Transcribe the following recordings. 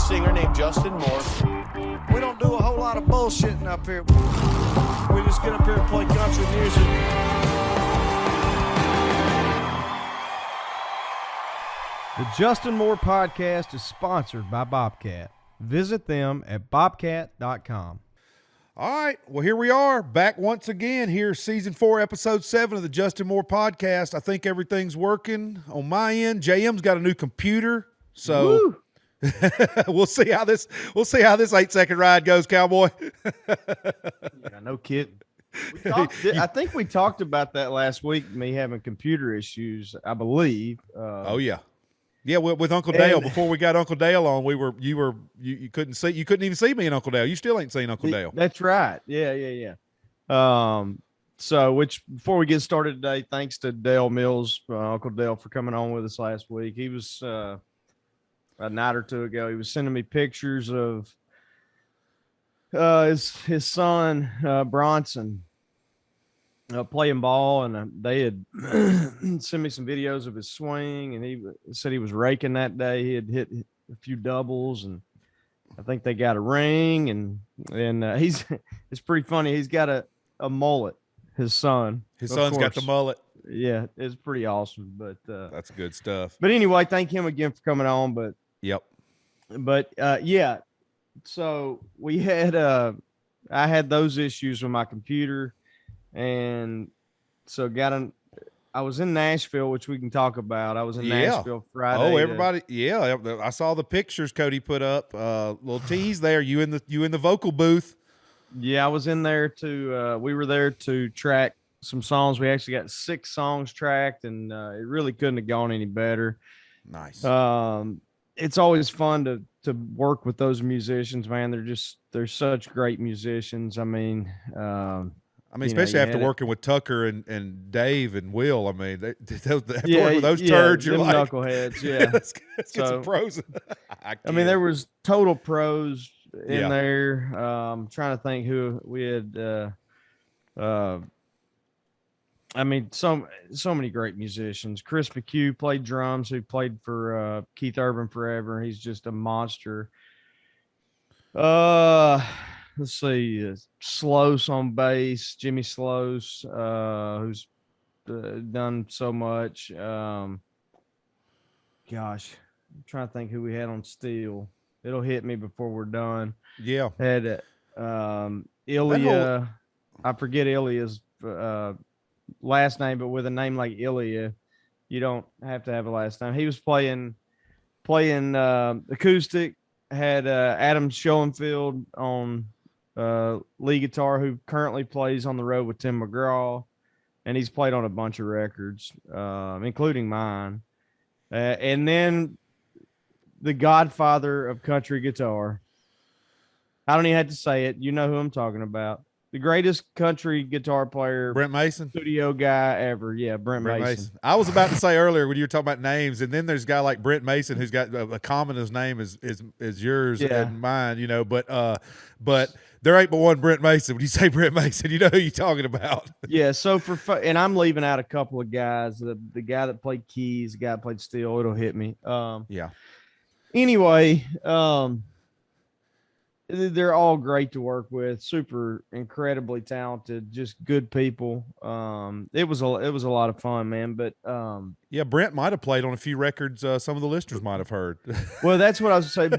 lead singer named Justin Moore. We don't do a whole lot of bullshitting up here. We just get up here and play country music. The Justin Moore podcast is sponsored by Bobcat. Visit them at bobcat.com. All right, well, here we are, back once again here, Season 4, Episode 7 of the Justin Moore podcast. I think everything's working on my end. JM's got a new computer, so we'll see how this 8-second ride goes, cowboy. Yeah, no kidding. I think we talked about that last week, me having computer issues, I believe. Oh, yeah. Yeah, with Uncle Dale. Before we got Uncle Dale on, you couldn't even see me and Uncle Dale. You still ain't seen Uncle Dale. That's right. Yeah. So before we get started today, thanks to Dale Mills, Uncle Dale, for coming on with us last week. He was a night or two ago. He was sending me pictures of his son Bronson playing ball, and they had sent me some videos of his swing, and he said he was raking that day. He had hit a few doubles, and I think they got a ring, and it's pretty funny. He's got a mullet, his son's got the mullet. Yeah, it's pretty awesome, but that's good stuff. But anyway, thank him again for coming on. Yeah, so we had I had those issues with my computer. And so I was in Nashville, which we can talk about. I was in Nashville Friday. Oh, everybody. I saw the pictures Cody put up. Little tease there. You in the vocal booth. Yeah, I was in there we were there to track some songs. We actually got 6 songs tracked, and it really couldn't have gone any better. Nice. It's always fun to work with those musicians, man. They're such great musicians. I mean, especially after working with Tucker and Dave and Will. I mean, after working with those turds, you're like knuckleheads. Yeah, let's get some pros. I mean, there was total pros in there. Trying to think who we had. I mean, so many great musicians. Chris McHugh played drums, who played for Keith Urban forever. He's just a monster. Let's see, Slose on bass, Jimmy Slose, who's done so much. Gosh, I'm trying to think who we had on steel. It'll hit me before we're done. Yeah. Had Ilya. I forget Ilya's last name, but with a name like Ilya, you don't have to have a last name. He was playing acoustic. Had Adam Schoenfeld on lead guitar, who currently plays on the road with Tim McGraw, and he's played on a bunch of records, including mine. And then the godfather of country guitar. I don't even have to say it. You know who I'm talking about. The greatest country guitar player, Brent Mason, studio guy ever. Yeah, Brent Mason. I was about to say earlier when you were talking about names, and then there's a guy like Brent Mason who's got a common as name as yours and mine, but there ain't but one Brent Mason. When you say Brent Mason, you know who you're talking about. Yeah. So and I'm leaving out a couple of guys. The guy that played keys, the guy that played steel. It'll hit me. Anyway, they're all great to work with, super incredibly talented, just good people. It was a lot of fun, man. But Brent might have played on a few records some of the listeners might have heard. Well, that's what I was saying.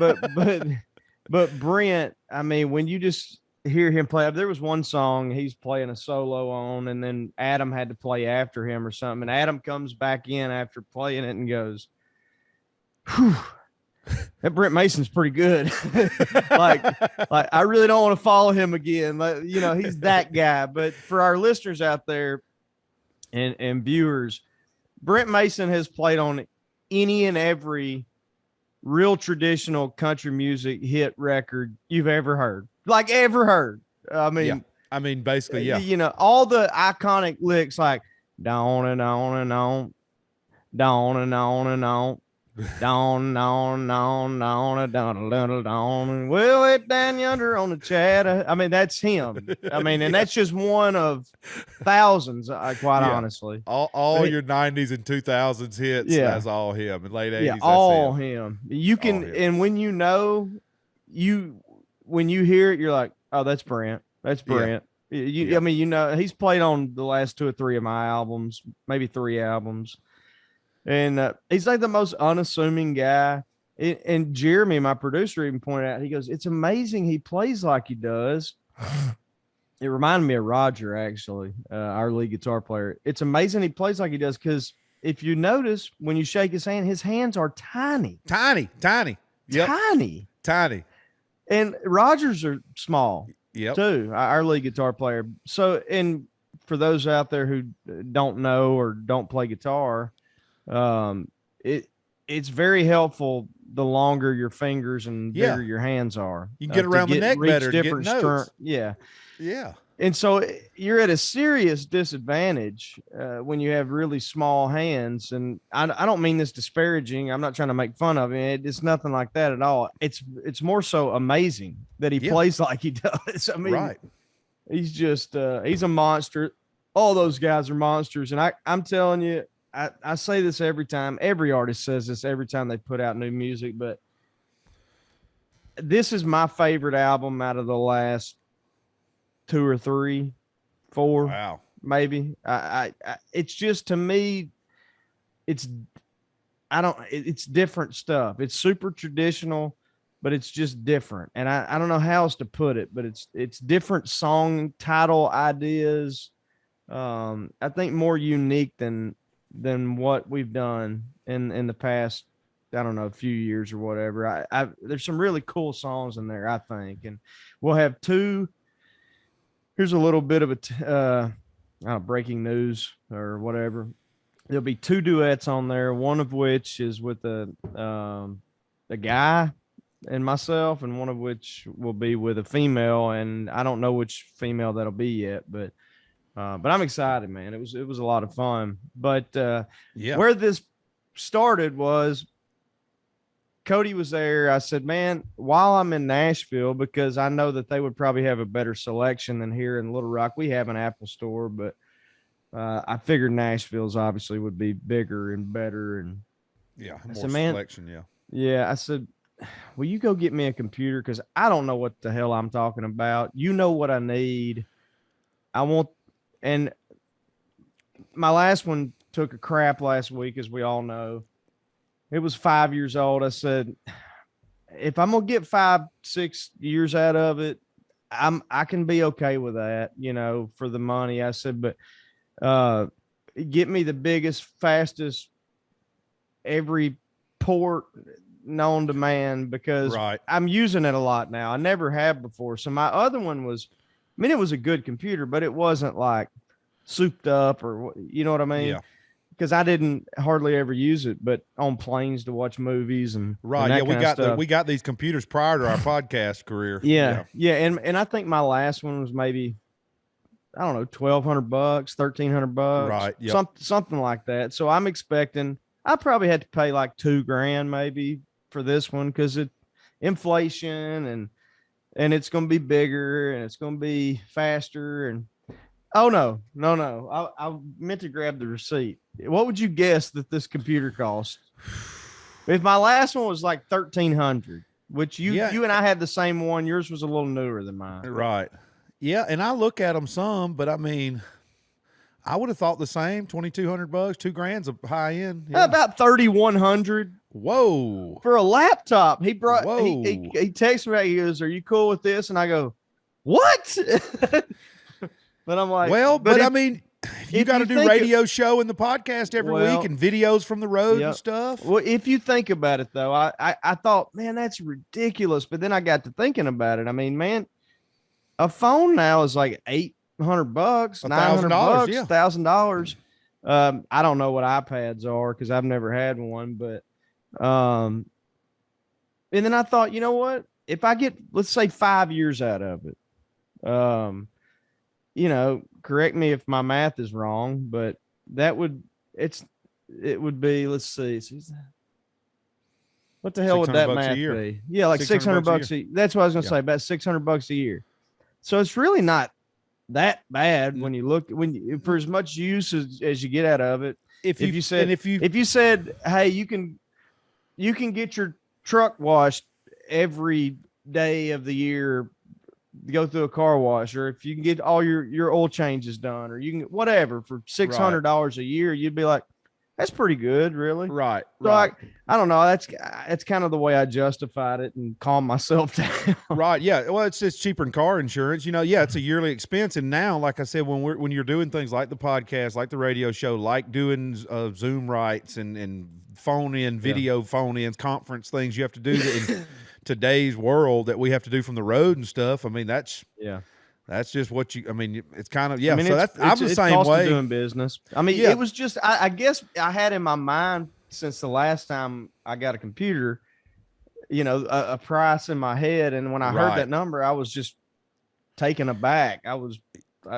But Brent, I mean, when you just hear him play, there was one song he's playing a solo on, and then Adam had to play after him or something. And Adam comes back in after playing it and goes, "Whew. That Brent Mason's pretty good." like I really don't want to follow him again. He's that guy. But for our listeners out there and viewers, Brent Mason has played on any and every real traditional country music hit record you've ever heard. I mean, basically, yeah. All the iconic licks like down and on and on, down and on and on. Dawn, dawn, dawn, dawn, dawn, dawn, dawn. Will it down yonder on the chatter? I mean, that's him. I mean, and that's just one of thousands, quite honestly. All your 90s and 2000s hits, that's all him. In late 80s, yeah, that's all him. You can, and when you know, when you hear it, you're like, oh, that's Brent. That's Brent. I mean, you know, he's played on the last 2 or 3 of my albums, maybe 3 albums. And he's like the most unassuming guy. And Jeremy, my producer, even pointed out, he goes, it's amazing he plays like he does. It reminded me of Roger, actually, our lead guitar player. It's amazing he plays like he does because if you notice, when you shake his hands are tiny. Tiny. Yep. Tiny. And Rogers are small, too, our lead guitar player. So, and for those out there who don't know or don't play guitar, it's very helpful the longer your fingers and bigger your hands are. You can get around the neck better, different notes. Yeah. Yeah. And so you're at a serious disadvantage when you have really small hands. And I don't mean this disparaging. I'm not trying to make fun of it. It's nothing like that at all. It's more so amazing that he plays like he does. I mean, he's just he's a monster. All those guys are monsters. And I'm telling you, I say this every time. Every artist says this every time they put out new music, but this is my favorite album out of the last 2 or 3, 4, maybe. It's just, to me, it's different stuff. It's super traditional, but it's just different. And I don't know how else to put it, but it's different song title ideas. I think more unique than what we've done in the past, I don't know, a few years or whatever. There's some really cool songs in there, I think. And we'll have 2. Here's a little bit of breaking news or whatever. There'll be 2 duets on there, one of which is with a guy and myself, and one of which will be with a female. And I don't know which female that'll be yet, but I'm excited, man. It was a lot of fun. But where this started was Cody was there. I said, man, while I'm in Nashville, because I know that they would probably have a better selection than here in Little Rock. We have an Apple store, but I figured Nashville's obviously would be bigger and better. And more selection. Yeah. I said, will you go get me a computer? Because I don't know what the hell I'm talking about. You know what I need. And my last one took a crap last week, as we all know. It was 5 years old. I said, if I'm going to get 5-6 years out of it, I can be okay with that, for the money. I said, but get me the biggest, fastest, every port known to man, because I'm using it a lot now. I never have before. So my other one was, it was a good computer, but it wasn't like souped up, or you know what I mean? Yeah. Because I didn't hardly ever use it, but on planes to watch movies and we got these computers prior to our podcast career. Yeah. And I think my last one was maybe, I don't know, $1,200, $1,300, right? Yep. Something like that. So I'm expecting I probably had to pay like $2,000 maybe for this one, because inflation and it's going to be bigger and it's going to be faster. And oh no. I meant to grab the receipt. What would you guess that this computer cost? If my last one was like $1,300, which you and I had the same one, yours was a little newer than mine. Right. Yeah. And I look at them some, but I mean, I would have thought the same. $2,200, $2,000's a high end. Yeah. About 3,100. Whoa. For a laptop. He texted me, he goes, are you cool with this? And I go, what? But I'm like, well, but I mean, you got to do radio show and the podcast every week and videos from the road and stuff. Well, if you think about it though, I thought, man, that's ridiculous. But then I got to thinking about it. I mean, man, a phone now is like $800, $900, $1,000. I don't know what iPads are, because I've never had one, but and then I thought, you know what? If I get, let's say, 5 years out of it, correct me if my math is wrong, but it would be, let's see, What the hell would 600 that bucks a math year. be? Yeah, like 600 bucks a year. That's what I was going to say, about $600 a year. So it's really not that bad when you look for as much use as you get out of it. If you said, hey, you can get your truck washed every day of the year, go through a car wash, or if you can get all your oil changes done, or you can whatever for $600 a year, you'd be like, that's pretty good, really. Right. So I don't know. That's kind of the way I justified it and calmed myself down. Right. Yeah. Well, it's just cheaper than car insurance. Yeah, it's a yearly expense. And now, like I said, when you're doing things like the podcast, like the radio show, like doing Zoom rights and phone in, video phone ins, conference things you have to do in today's world that we have to do from the road and stuff. I mean, that's just what it's kind of, so I'm the same way doing business. I mean, it was just, I guess I had in my mind since the last time I got a computer, a price in my head. And when I heard that number, I was just taken aback. I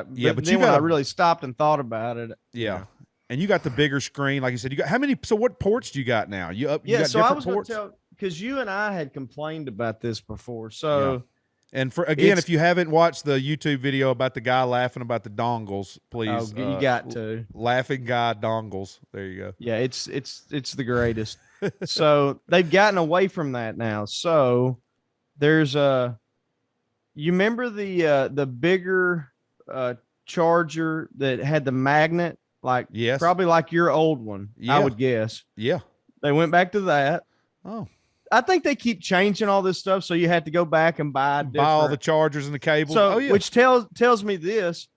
really stopped and thought about it. Yeah. And you got the bigger screen. Like you said, you got how many, so what ports do you got now? You got so I was ports? going to tell, because you and I had complained about this before. So, and if you haven't watched the YouTube video about the guy laughing about the dongles, please. You got to laughing guy dongles. There you go. Yeah, it's the greatest. So they've gotten away from that now. So there's you remember the bigger charger that had the magnet, probably like your old one, I would guess. Yeah. They went back to that. Oh. I think they keep changing all this stuff, so you have to go back and buy all the chargers and the cables. So, which tells me this: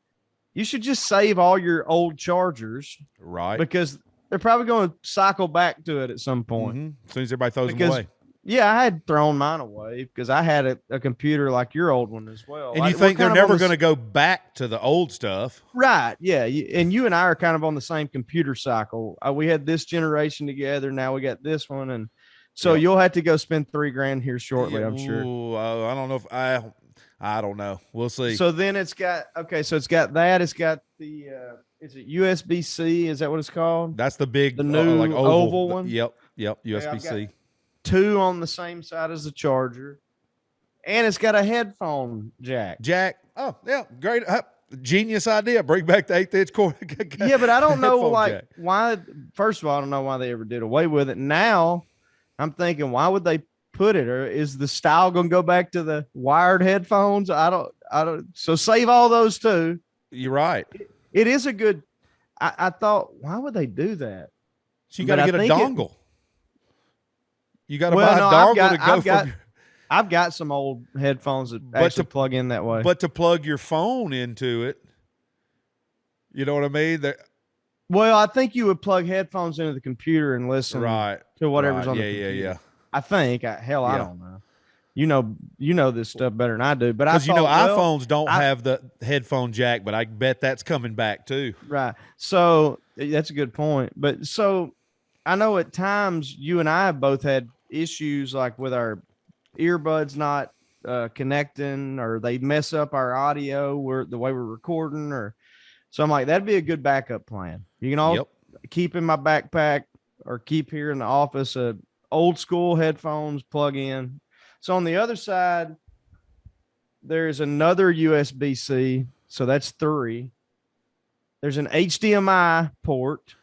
you should just save all your old chargers, right? Because they're probably going to cycle back to it at some point. Mm-hmm. As soon as everybody throws them away. Yeah, I had thrown mine away because I had a computer like your old one as well. And you think they're never going to go back to the old stuff, right? Yeah, and you and I are kind of on the same computer cycle. We had this generation together. Now we got this one, and so you'll have to go spend $3,000 here shortly, I'm sure. I don't know if I don't know. We'll see. So then it's got it's got that. It's got the is it USB-C? Is that what it's called? That's the big, the new like oval one. Yep, USB-C. 2 on the same side as the charger, and it's got a headphone jack. Oh yeah, great. Genius idea. Bring back the 8th-inch cord. Yeah, but I don't know why. First of all, I don't know why they ever did away with it. Now I'm thinking, why would they put it? Or is the style going to go back to the wired headphones? I don't. So save all those too. You're right. It is a good. I thought, why would they do that? So you got to get a dongle. You got to buy a dongle to go from. I've got some old headphones that actually plug in that way. But to plug your phone into it, you know what I mean? Well, I think you would plug headphones into the computer and listen to whatever's on the computer. Yeah. I think. I don't know. You know this stuff better than I do. But because iPhones don't have the headphone jack, but I bet that's coming back too. Right. So that's a good point. But so I know at times you and I have both had issues like with our earbuds not connecting, or they mess up our audio the way we're recording, or so I'm like, that'd be a good backup plan. You can all keep in my backpack or keep here in the office old school headphones plug in. So on the other side, there's another USB-C. So that's 3. There's an HDMI port,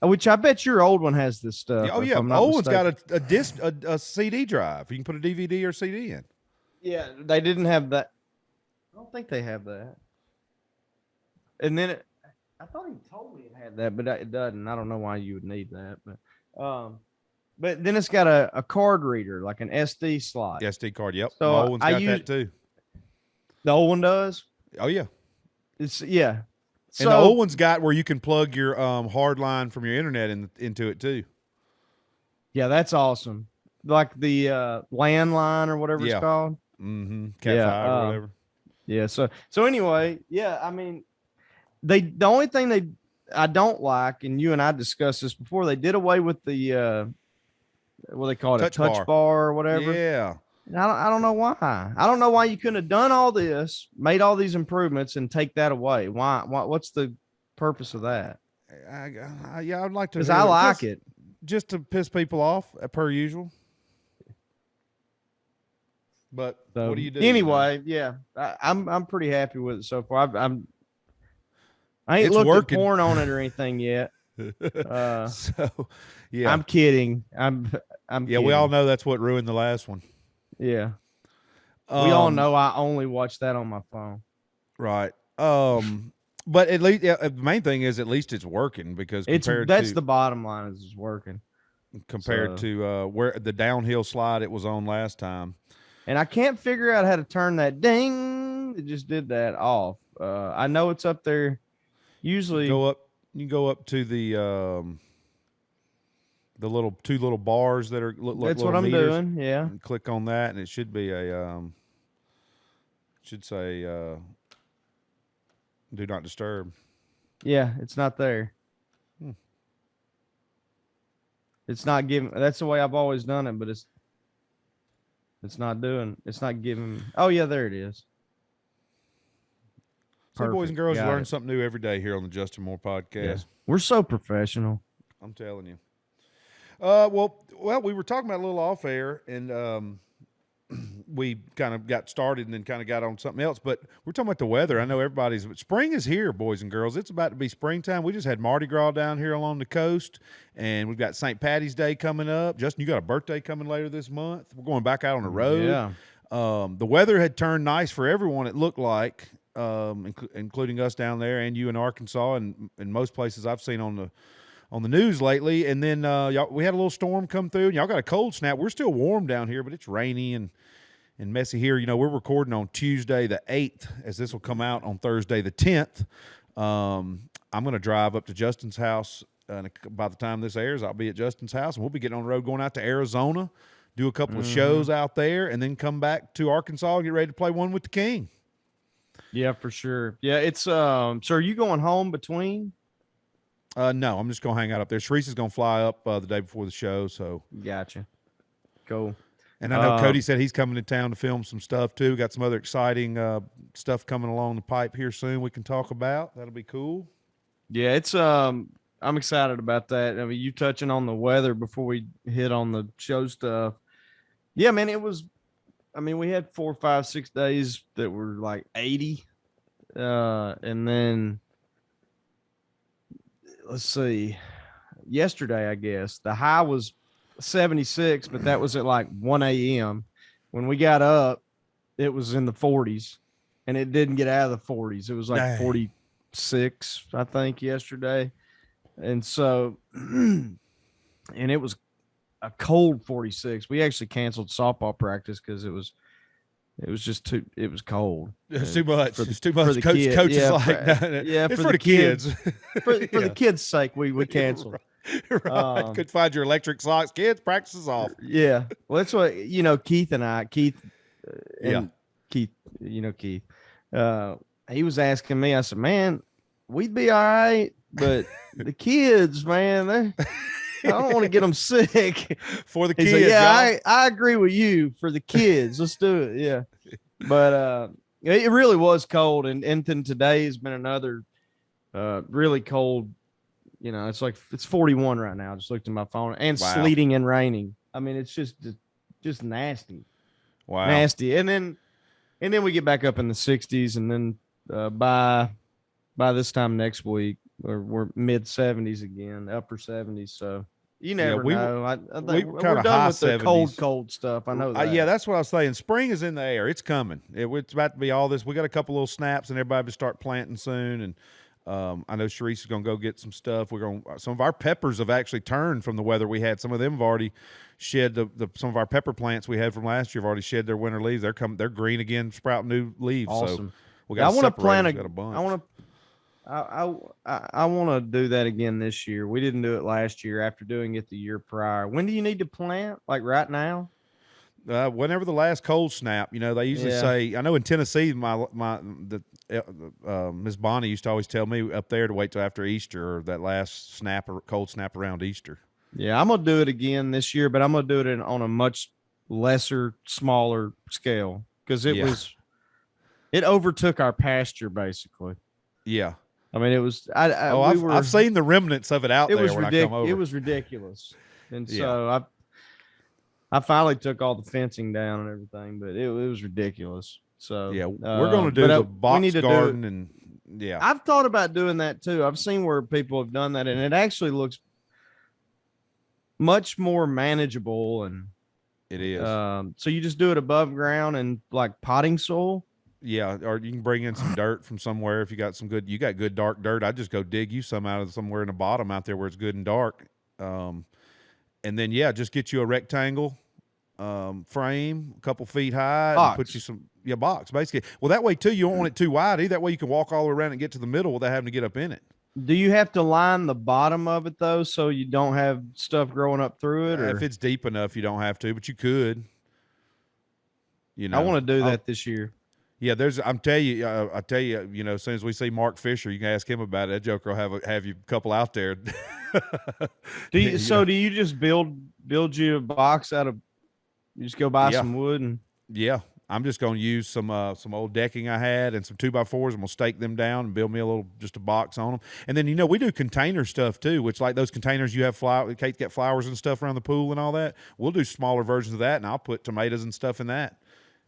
which I bet your old one has this stuff. Oh yeah, the old one's got a disc, a CD drive. You can put a DVD or CD in. Yeah, they didn't have that. I don't think they have that. And then I thought he told me it had that, but it doesn't. I don't know why you would need that, but then it's got a card reader, like an SD slot. SD card, yep. So the old one's got that too. The old one does? Oh yeah. Yeah. And the old one's got where you can plug your hard line from your internet into it too. Yeah, that's awesome. Like the landline or whatever it's called. Mm-hmm. Cat 5 or whatever. Yeah. So anyway, I mean, the only thing I don't like, and you and I discussed this before, they did away with the what they call it, a touch bar or whatever. Yeah. And I don't know why. I don't know why you couldn't have done all this, made all these improvements, and take that away. Why? What's the purpose of that? I'd like to. Because I like it. Just to piss people off, per usual. But So, what do you do? Anyway, yeah, I'm pretty happy with it so far. I ain't It's looked working. at porn on it or anything yet. So, yeah. I'm kidding. I'm Yeah, kidding. we all know that's what ruined the last one. Yeah. We all know I only watch that on my phone. Right. But at least the main thing is at least it's working because That's the bottom line is it's working. Compared to where the downhill slide it was on last time. And I can't figure out how to turn that ding. It just did that off. I know it's up there. Usually You can go up to the two little bars that are that's what I'm doing. Yeah. And click on that and it should be a should say do not disturb. Yeah, it's not there. It's not giving. That's the way I've always done it, but it's not giving. Oh yeah, there it is. So boys and girls, you learn it. something new every day here on the Justin Moore podcast. Yeah. We're so professional. I'm telling you. Well, we were talking about a little off air, and we kind of got started and then kind of got on something else. But we're talking about the weather. I know spring is here, boys and girls. It's about to be springtime. We just had Mardi Gras down here along the coast, and we've got St. Patty's Day coming up. Justin, you got a birthday coming later this month. We're going back out on the road. Yeah. The weather had turned nice for everyone, it looked like, including us down there and you in Arkansas and most places I've seen on the news lately. And then we had a little storm come through, and y'all got a cold snap. We're still warm down here, but it's rainy and messy here. You know, we're recording on Tuesday the 8th, as this will come out on Thursday the 10th. I'm going to drive up to Justin's house. By the time this airs, I'll be at Justin's house, and we'll be getting on the road going out to Arizona, do a couple of shows out there, and then come back to Arkansas and get ready to play one with the King. Yeah, for sure. Yeah, it's so are you going home between? No, I'm just going to hang out up there. Sharice is going to fly up the day before the show, so. Gotcha. Cool. And I know Cody said he's coming to town to film some stuff too. Got some other exciting stuff coming along the pipe here soon we can talk about. That'll be cool. Yeah, it's I'm excited about that. I mean, you touching on the weather before we hit on the show stuff. Yeah, man, we had 4, 5, 6 days that were like 80. And then let's see, yesterday, I guess the high was 76, but that was at like 1 a.m. When we got up, it was in the 40s, and it didn't get out of the 40s. It was like 46, I think, yesterday. And so, and it was a cold 46. We actually canceled softball practice because it was it was cold. It's too much. It's too much. Coach is like, it's for the kids. For the kids' sake, we canceled. Right. Couldn't find your electric socks. Kids, practice is off. Yeah. Well, that's what, Keith and I, Keith, Keith, he was asking me, I said, man, we'd be all right, but the kids, man, I don't want to get them sick. For the kids. Said, yeah, I agree with you. For the kids, let's do it. Yeah. But it really was cold. And then today has been another really cold. It's like it's 41 right now. I just looked at my phone, and sleeting and raining. I mean, it's just nasty. Wow. Nasty. And then we get back up in the 60s, and then by this time next week, we're mid 70s again, upper 70s. So you never know. I think we're done with the 70s. cold stuff. I know that. Yeah, that's what I was saying. Spring is in the air. It's coming. It's about to be all this. We got a couple little snaps, and everybody will start planting soon. And I know Sharice is going to go get some stuff. Some of our peppers have actually turned from the weather we had. Some of them have already shed some of our pepper plants we had from last year have already shed their winter leaves. They're green again, sprouting new leaves. Awesome. So we got. I want to plant a bunch. I want to do that again this year. We didn't do it last year after doing it the year prior. When do you need to plant? Like right now? Whenever the last cold snap, they usually say. I know in Tennessee, Miss Bonnie used to always tell me up there to wait till after Easter or that last cold snap around Easter. Yeah, I'm gonna do it again this year, but I'm gonna do it on a much lesser, smaller scale because it overtook our pasture basically. Yeah. I mean, it was. I've seen the remnants of it out there when I come over. It was ridiculous, and so I finally took all the fencing down and everything, but it was ridiculous. So Yeah, we're going to do the box garden, and yeah, I've thought about doing that too. I've seen where people have done that, and it actually looks much more manageable. And it is. so you just do it above ground and like potting soil. Yeah, or you can bring in some dirt from somewhere if you got good dark dirt. I just go dig you some out of somewhere in the bottom out there where it's good and dark. And then just get you a rectangle frame, a couple feet high, and put you some box basically. Well, that way too, you don't want it too wide either. That way you can walk all the way around and get to the middle without having to get up in it. Do you have to line the bottom of it though, so you don't have stuff growing up through it? Or if it's deep enough, you don't have to, but you could. I want to do that this year. Yeah, I tell you, as soon as we see Mark Fisher, you can ask him about it. That joker will have you a couple out there. Do you just build you a box out of? You just go buy some wood and. Yeah, I'm just going to use some old decking I had and some 2x4s. I'm going to stake them down and build me just a box on them. And then we do container stuff too, which like those containers you have Kate's got flowers and stuff around the pool and all that. We'll do smaller versions of that, and I'll put tomatoes and stuff in that.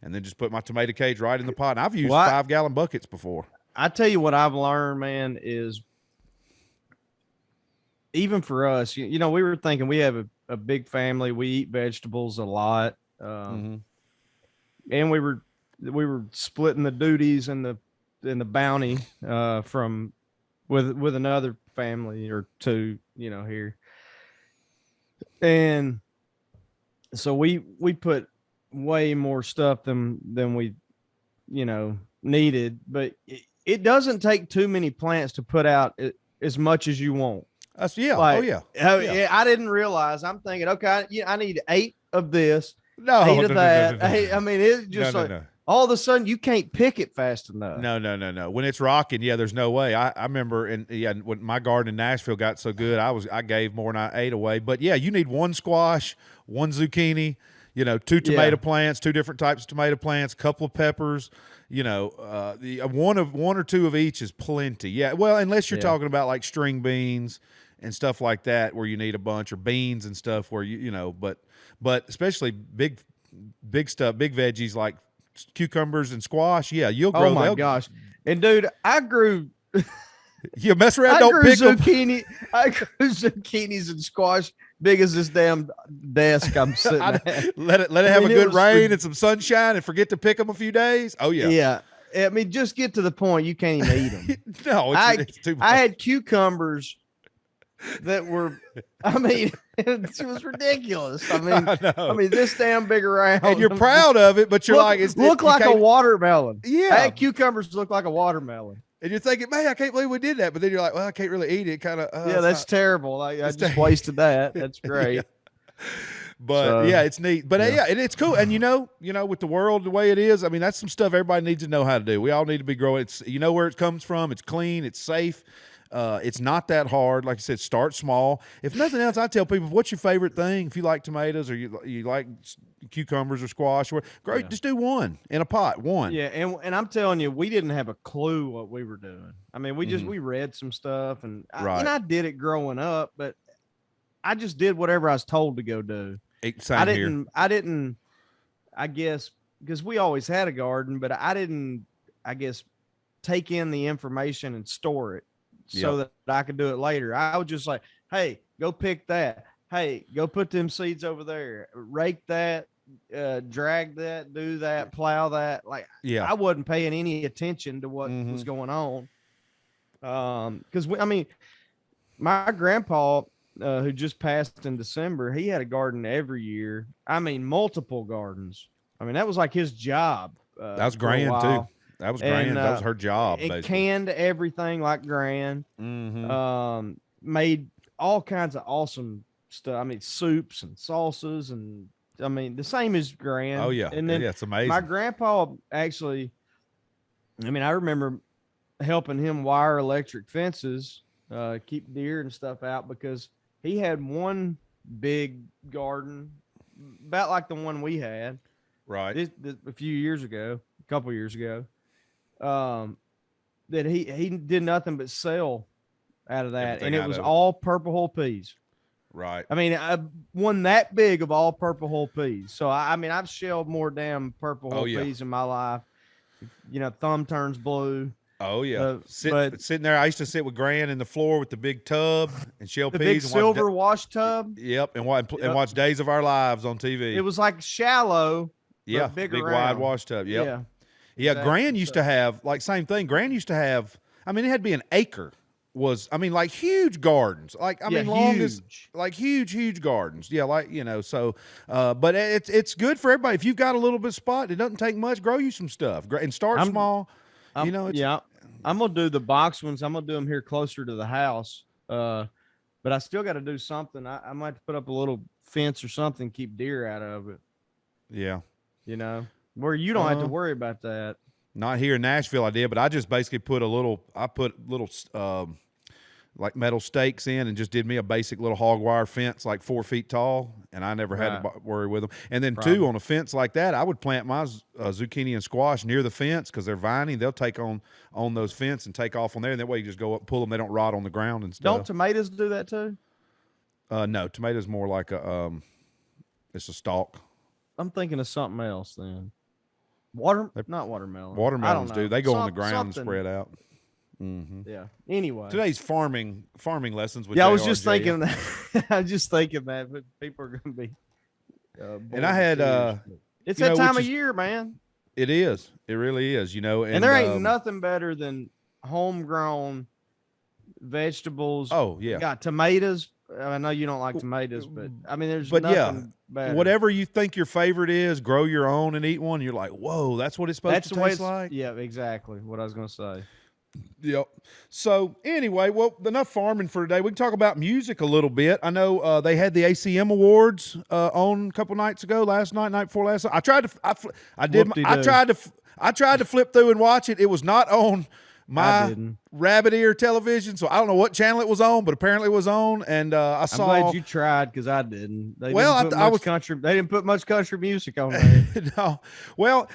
And then just put my tomato cage right in the pot. And I've used 5-gallon buckets before. I tell you what I've learned, man, is even for us, we were thinking we have a big family. We eat vegetables a lot. And we were splitting the duties and the bounty from with another family or two, here. And so we put way more stuff than we needed, but it doesn't take too many plants to put out as much as you want. I didn't realize. I'm thinking, okay, I need 8 of this, 8 of no, that. no. I mean, it's just all of a sudden you can't pick it fast enough. No. When it's rocking, there's no way. I remember, when my garden in Nashville got so good, I gave more than I ate away. But you need 1 squash, 1 zucchini, 2 tomato plants, 2 different types of tomato plants, a couple of peppers, one or two of each is plenty. Yeah. Well, unless you're talking about like string beans and stuff like that, where you need a bunch, or beans and stuff where but especially big stuff, big veggies like cucumbers and squash. Yeah. You'll grow. Oh my gosh. And dude, I grew. You mess around, don't pick zucchini. I grew zucchinis and squash big as this damn desk I'm sitting at. Let it have a good rain and some sunshine, and forget to pick them a few days. Oh yeah. Yeah. I mean, just get to the point you can't even eat them. No, it's too much. I had cucumbers that were. I mean, it was ridiculous. I mean, this damn big around. And you're proud of it, but you're look like a watermelon. Yeah. I had cucumbers look like a watermelon. And you're thinking, man, I can't believe we did that. But then you're like, well, I can't really eat it. Kind of. That's terrible. I just wasted that. That's great. Yeah. But it's neat. But and it's cool. And with the world the way it is, I mean, that's some stuff everybody needs to know how to do. We all need to be growing. It's where it comes from. It's clean. It's safe. It's not that hard. Like I said, start small. If nothing else, I tell people, what's your favorite thing? If you like tomatoes or you like cucumbers or squash, just do 1 in a pot. 1. Yeah, and I'm telling you, we didn't have a clue what we were doing. I mean, we read some stuff, and I did it growing up, but I just did whatever I was told to go do. I didn't. I guess because we always had a garden, but I didn't. I guess take in the information and store it so that I could do it later. I was just like, hey, go pick that. Hey, go put them seeds over there. Rake that. Drag that. Do that. Plow that. Like, I wasn't paying any attention to what was going on. Because my grandpa. Who just passed in December, he had a garden every year. I mean, multiple gardens. I mean, that was like his job. That was Gran too. That was Gran. That was her job. It canned everything like Gran. Made all kinds of awesome stuff. I mean, soups and salsas, and I mean, the same as Gran. Oh yeah, and then it's amazing. My grandpa actually. I mean, I remember helping him wire electric fences, keep deer and stuff out, because he had one big garden about like the one we had right a few years ago, a couple years ago, that he did nothing but sell out of that. And it was all purple hull peas. Right. I mean, I one that big of all purple whole peas. So I mean, I've shelled more damn purple whole peas in my life. You know, thumb turns blue. Oh yeah. But Sitting there, I used to sit with Gran in the floor with the big tub and shell the peas big and silver wash tub. Yep, and watch Days of Our Lives on TV. It was like shallow. Yeah, but big wide wash tub. Yep. Yeah. Yeah, Exactly. Gran used to have like same thing. Gran used to have. I mean, it had to be an acre. Like huge gardens. Like I mean, huge gardens. Yeah, like So, but it's good for everybody. If you've got a little bit of spot, it doesn't take much. Grow you some stuff and start small. I'm gonna do the box ones. I'm gonna do them here closer to the house. But I still got to do something. I might have to put up a little fence or something, keep deer out of it. Yeah, where you don't have to worry about that. Not here in Nashville, I did, but I just basically put little like metal stakes in and just did me a basic little hog wire fence like 4 feet tall, and I never had to worry with them. And then too, on a fence like that, I would plant my zucchini and squash near the fence because they're viney. They'll take on those fence and take off on there, and that way you just go up, pull them. They don't rot on the ground and stuff. Don't tomatoes do that too? No, tomatoes more like it's a stalk. I'm thinking of something else then. Not watermelon. Watermelons do. They go on the ground and spread out. Mm-hmm. Yeah. Anyway, today's farming lessons with I was just thinking that. I was just thinking that, but people are going to be. And I had it's that time of year, man. It is. It really is. And there ain't nothing better than homegrown vegetables. Oh yeah. Got tomatoes. I know you don't like tomatoes, but I mean, there's nothing better. Whatever you think your favorite is, grow your own and eat one. You're like, whoa, that's what it's supposed to taste like. Yeah, exactly. What I was going to say. Yep. So anyway, well, enough farming for today. We can talk about music a little bit. I know they had the Acm Awards on a couple nights ago, last night before last night. I tried to flip through and watch it. It was not on my rabbit ear television, so I don't know what channel it was on, but apparently it was on. And I saw. I'm glad you tried because I didn't. They didn't put much country music on there. No. Well,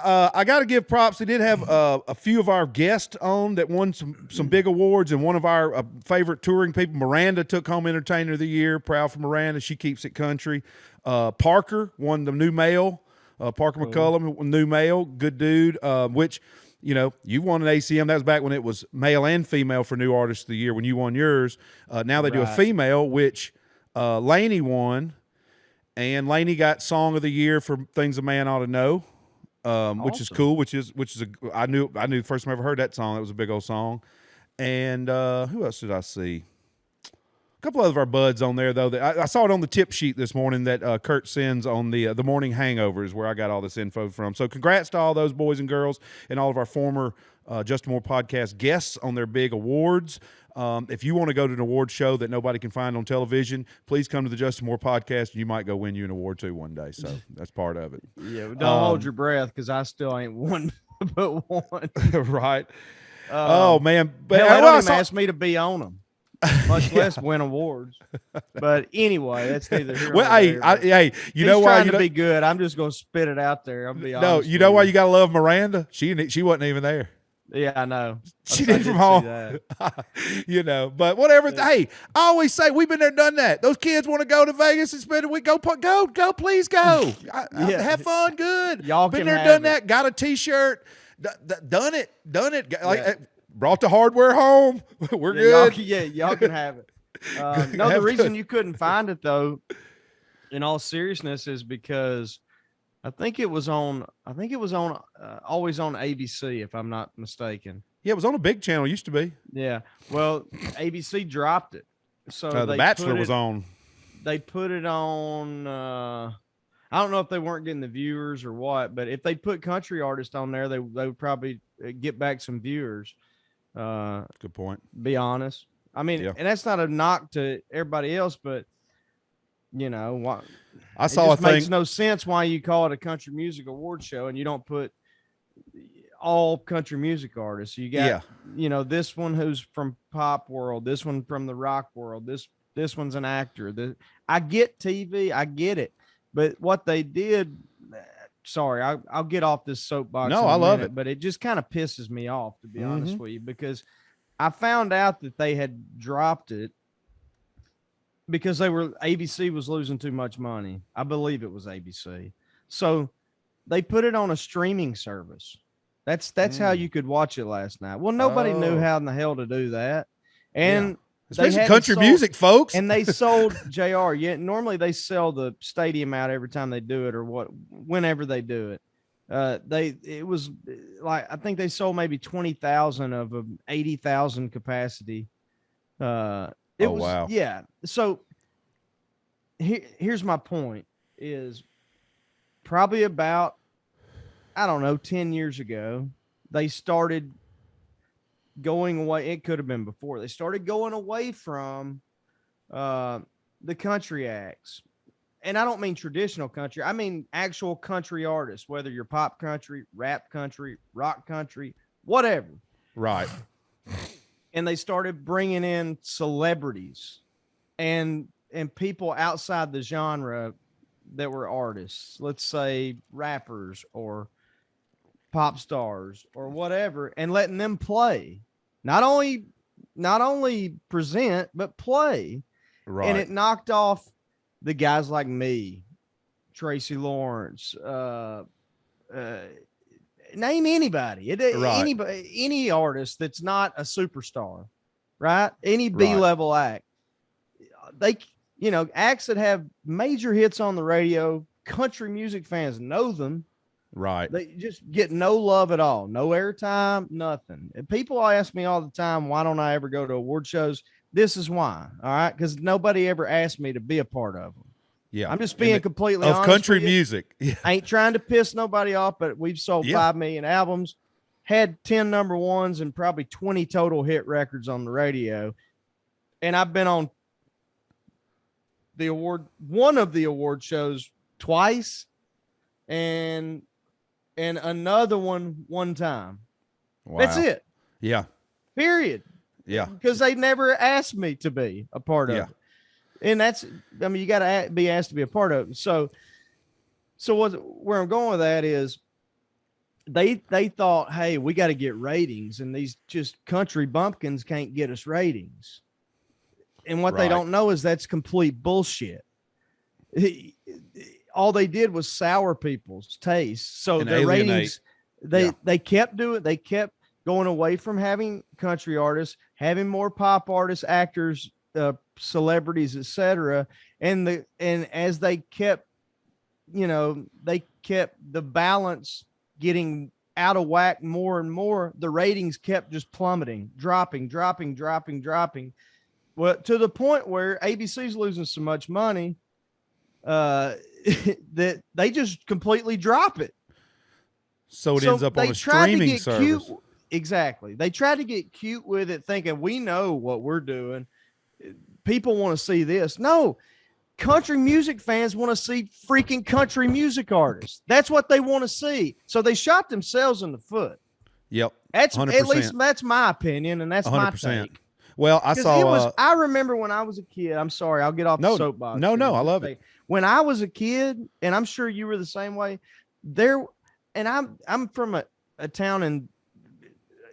I got to give props. They did have a few of our guests on that won some big awards, and one of our favorite touring people, Miranda, took home Entertainer of the Year. Proud for Miranda. She keeps it country. Parker won the New Male. Parker McCullum, New Male, good dude. Which. You won an ACM. That was back when it was male and female for New Artist of the Year when you won yours. Now they do a female, which Lainey won. And Lainey got Song of the Year for Things a Man Ought to Know, which is cool, I knew the first time I ever heard that song. That was a big old song. And who else did I see? A couple of our buds on there, though. That I saw it on the tip sheet this morning that Kurt sends on the Morning Hangover is where I got all this info from. So congrats to all those boys and girls and all of our former Justin Moore podcast guests on their big awards. If you want to go to an award show that nobody can find on television, please come to the Justin Moore podcast, and you might go win you an award too one day. So that's part of it. Yeah, don't hold your breath because I still ain't won but one. Right. Oh, man. But they don't even ask me to be on them. Much less win awards, but anyway, that's neither here nor there. You know why? Trying to be good. I'm just gonna spit it out there. I'll be honest. No, you know why you gotta love Miranda? She wasn't even there. Yeah, I know. She did from home. But whatever. Yeah. Hey, I always say we've been there, done that. Those kids want to go to Vegas and spend a week. Go, please go. Have fun. Good. Y'all been there, done that. Got a T-shirt. Done it. Like. Brought the hardware home. We're good. Y'all can have it. No, the reason you couldn't find it though, in all seriousness, is because I think it was on always on ABC, if I'm not mistaken. Yeah, it was on a big channel. Used to be. Yeah. Well, ABC dropped it, so The Bachelor was on. They put it on. I don't know if they weren't getting the viewers or what, but if they put country artists on there, they would probably get back some viewers. Good point. Be honest. I mean, and that's not a knock to everybody else, but what I saw it makes no sense why you call it a country music award show and you don't put all country music artists. You got this one who's from pop world, this one from the rock world, this one's an actor. I get TV, I get it, but what they did. Sorry, I'll get off this soapbox. No, I love it. But it just kind of pisses me off, to be honest with you, because I found out that they had dropped it because ABC was losing too much money. I believe it was ABC. So they put it on a streaming service. That's how you could watch it last night. Well, nobody knew how in the hell to do that. And especially country music, folks. And they sold JR. Yeah, normally they sell the stadium out every time they do it, or whenever they do it. It was like, I think they sold maybe 20,000 of 80,000 capacity. Wow. Yeah. So here's my point is probably about, I don't know, 10 years ago, they started going away. It could have been before. They started going away from the country acts. And I don't mean traditional country. I mean actual country artists, whether you're pop country, rap country, rock country, whatever. Right. And they started bringing in celebrities and people outside the genre that were artists, let's say rappers or pop stars or whatever, and letting them play, not only present, but play. Right. And it knocked off the guys like me, Tracy Lawrence, name anybody, anybody, any artist that's not a superstar, right? Any B-level act. They, acts that have major hits on the radio, country music fans know them. Right. They just get no love at all. No airtime, nothing. And people ask me all the time, why don't I ever go to award shows? This is why. All right. Because nobody ever asked me to be a part of them. Yeah. I'm just being completely honest. Of country music. Yeah. I ain't trying to piss nobody off, but we've sold 5 million albums, had 10 number ones, and probably 20 total hit records on the radio. And I've been on one of the award shows twice, and another one time. Wow. That's it. Yeah. Period. Yeah. Because they never asked me to be a part of it. And you got to be asked to be a part of it. So where I'm going with that is they thought, hey, we got to get ratings, and these just country bumpkins can't get us ratings. And what they don't know is that's complete bullshit. All they did was sour people's taste. So the ratings, they kept doing, they kept going away from having country artists, having more pop artists, actors, celebrities, etc. And as they kept, they kept the balance getting out of whack more and more, the ratings kept just plummeting, dropping. Well, to the point where ABC's losing so much money that they just completely drop it. So it ends up on a streaming service. Exactly. They tried to get cute with it, thinking we know what we're doing. People want to see this. No, country music fans want to see freaking country music artists. That's what they want to see. So they shot themselves in the foot. Yep. That's 100%. At least that's my opinion, and that's 100%. My take. Well, I remember when I was a kid. I'm sorry, I'll get off the soapbox. No, I love it. When I was a kid, and I'm sure you were the same way. I'm from a town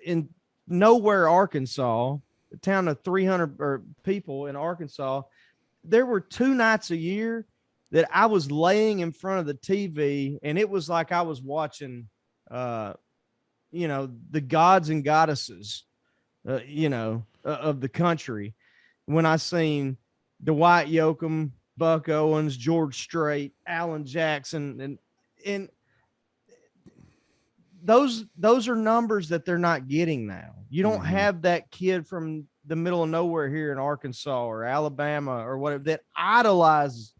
in nowhere, Arkansas, a town of 300 people in Arkansas. There were 2 nights a year that I was laying in front of the TV, and it was like I was watching, the gods and goddesses, of the country. When I seen Dwight Yoakam, Buck Owens, George Strait, Alan Jackson, and those are numbers that they're not getting now. You don't have that kid from the middle of nowhere here in Arkansas or Alabama or whatever that idolizes,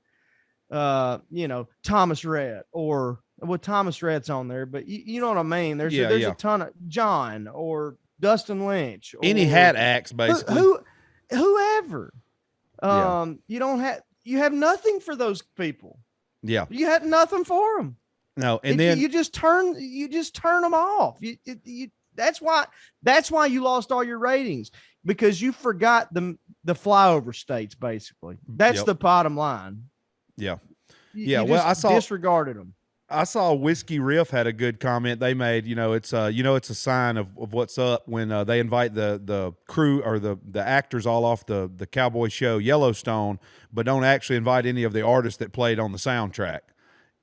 Thomas Rhett, or Thomas Rhett's on there, but you know what I mean? There's a ton of John or Dustin Lynch, or any hat acts, basically. Whoever. You have nothing for those people. Yeah. You had nothing for them. No. And then you just turn them off. That's why you lost all your ratings, because you forgot the flyover states. Basically, that's the bottom line. Yeah. You disregarded them. I saw Whiskey Riff had a good comment they made. It's a sign of what's up when they invite the crew or the actors all off the cowboy show Yellowstone, but don't actually invite any of the artists that played on the soundtrack.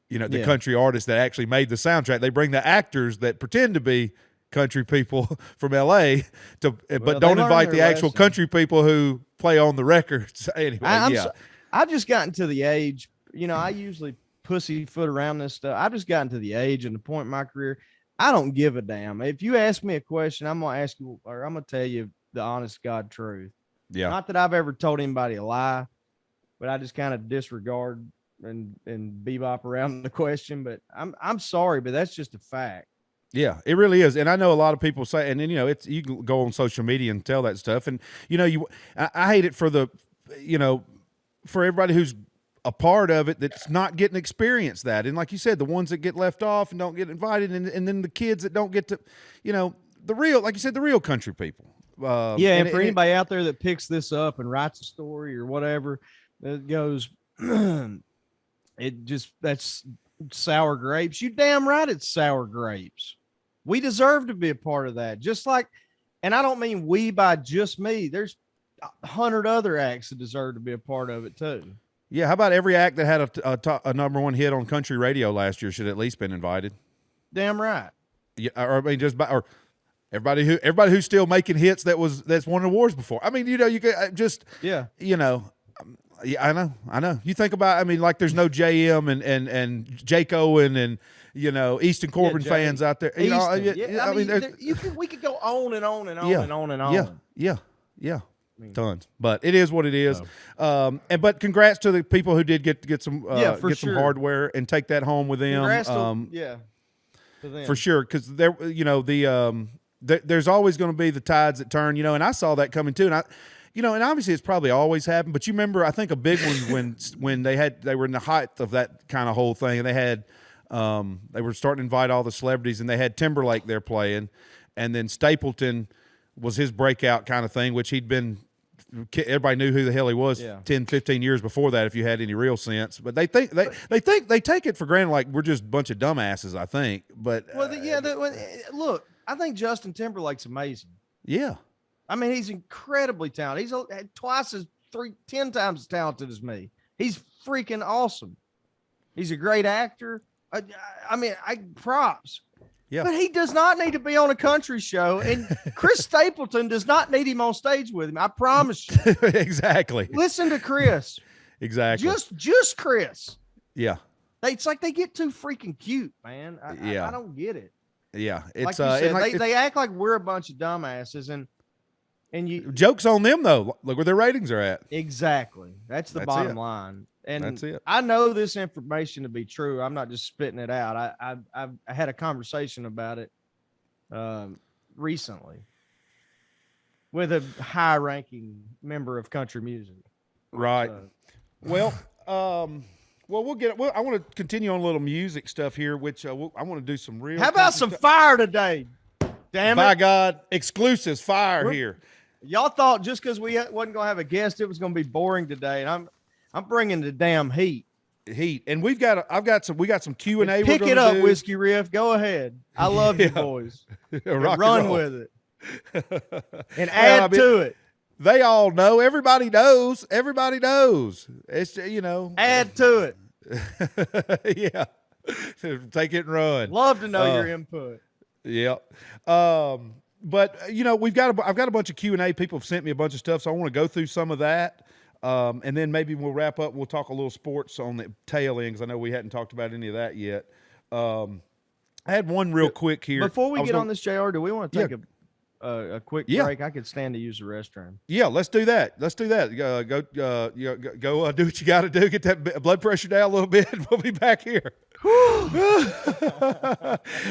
The country artists that actually made the soundtrack. They bring the actors that pretend to be country people from L.A. but don't invite the actual country people who play on the records. Anyway, I've just gotten to the age, I usually pussyfoot around this stuff. I've just gotten to the age and the point in my career, I don't give a damn. If you ask me a question, I'm going to ask you, or I'm going to tell you the honest God truth. Yeah. Not that I've ever told anybody a lie, but I just kind of disregard and bebop around the question. But I'm sorry, but that's just a fact. Yeah, it really is. And I know a lot of people say, and then, you can go on social media and tell that stuff. And, I hate it for for everybody who's a part of it that's not getting to experience that. And like you said, the ones that get left off and don't get invited, and then the kids that don't get to, the real country people. And for anybody out there that picks this up and writes a story or whatever, that goes, that's sour grapes. You damn right it's sour grapes. We deserve to be a part of that. Just like, and I don't mean we by just me. There's 100 other acts that deserve to be a part of it too. Yeah, how about every act that had a number 1 hit on country radio last year should at least been invited? Damn right. Yeah, or I mean, or everybody who's still making hits that's won awards before. I mean, you could just yeah. Yeah, I know. You think about, I mean, like there's no JM and Jake Owen and Easton Corbin fans out there. We could go on and on and on and on and on. Yeah. Tons, but it is what it is. But congrats to the people who did get some some hardware and take that home with them. For sure, because there there's always going to be the tides that turn. And I saw that coming too, and and obviously it's probably always happened. But you remember, I think a big one when they were in the height of that kind of whole thing, and they were starting to invite all the celebrities, and they had Timberlake there playing, and then Stapleton was his breakout kind of thing, which he'd been. Everybody knew who the hell he was 10, 15 years before that, if you had any real sense. But they take it for granted like we're just a bunch of dumbasses, I think. But look, I think Justin Timberlake's amazing. Yeah. I mean, he's incredibly talented. He's 10 times as talented as me. He's freaking awesome. He's a great actor. Props. Yeah. But he does not need to be on a country show, and Chris Stapleton does not need him on stage with him. I promise you. Exactly. Listen to Chris. Exactly. Just Chris. Yeah. It's like they get too freaking cute, man. I don't get it. Yeah. It's like you said, they act like we're a bunch of dumbasses, and you joke's on them though. Look where their ratings are at. Exactly. That's the bottom line. And that's it. I know this information to be true. I'm not just spitting it out. I had a conversation about it recently with a high-ranking member of country music. Right. Well, we'll get. Well, I want to continue on a little music stuff here, which I want to do some real. How about some fire today? Damn it! By God, exclusives fire here. Y'all thought just because we wasn't gonna have a guest, it was gonna be boring today, and I'm bringing the damn heat. And we got some Q&A. Pick it up, Whiskey Riff. Go ahead. I love you boys. Run with it. And add to it. They all know. Everybody knows. Everybody knows. It's Add to it. Yeah. Take it and run. Love to know your input. Yep. But I've got a bunch of Q&A. People have sent me a bunch of stuff, so I want to go through some of that. And then maybe we'll wrap up. We'll talk a little sports on the tail end, because I know we hadn't talked about any of that yet. I had one real quick here. Before we get on this, JR, do we want to take a quick break? I could stand to use the restroom. Yeah, let's do that. Go do what you got to do. Get that blood pressure down a little bit. We'll be back here.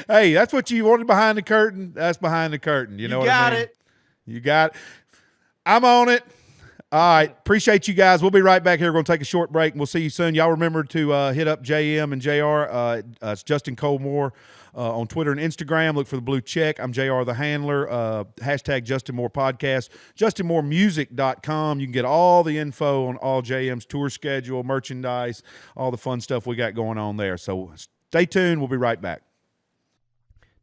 Hey, that's what you wanted behind the curtain. That's behind the curtain. You know what I mean? You got it. I'm on it. All right. Appreciate you guys. We'll be right back here. We're going to take a short break, and we'll see you soon. Y'all remember to hit up JM and JR. It's Justin Colmore on Twitter and Instagram. Look for the blue check. I'm JR the Handler. Hashtag Justin Moore Podcast. JustinMooreMusic.com. You can get all the info on all JM's tour schedule, merchandise, all the fun stuff we got going on there. So Stay tuned. We'll be right back.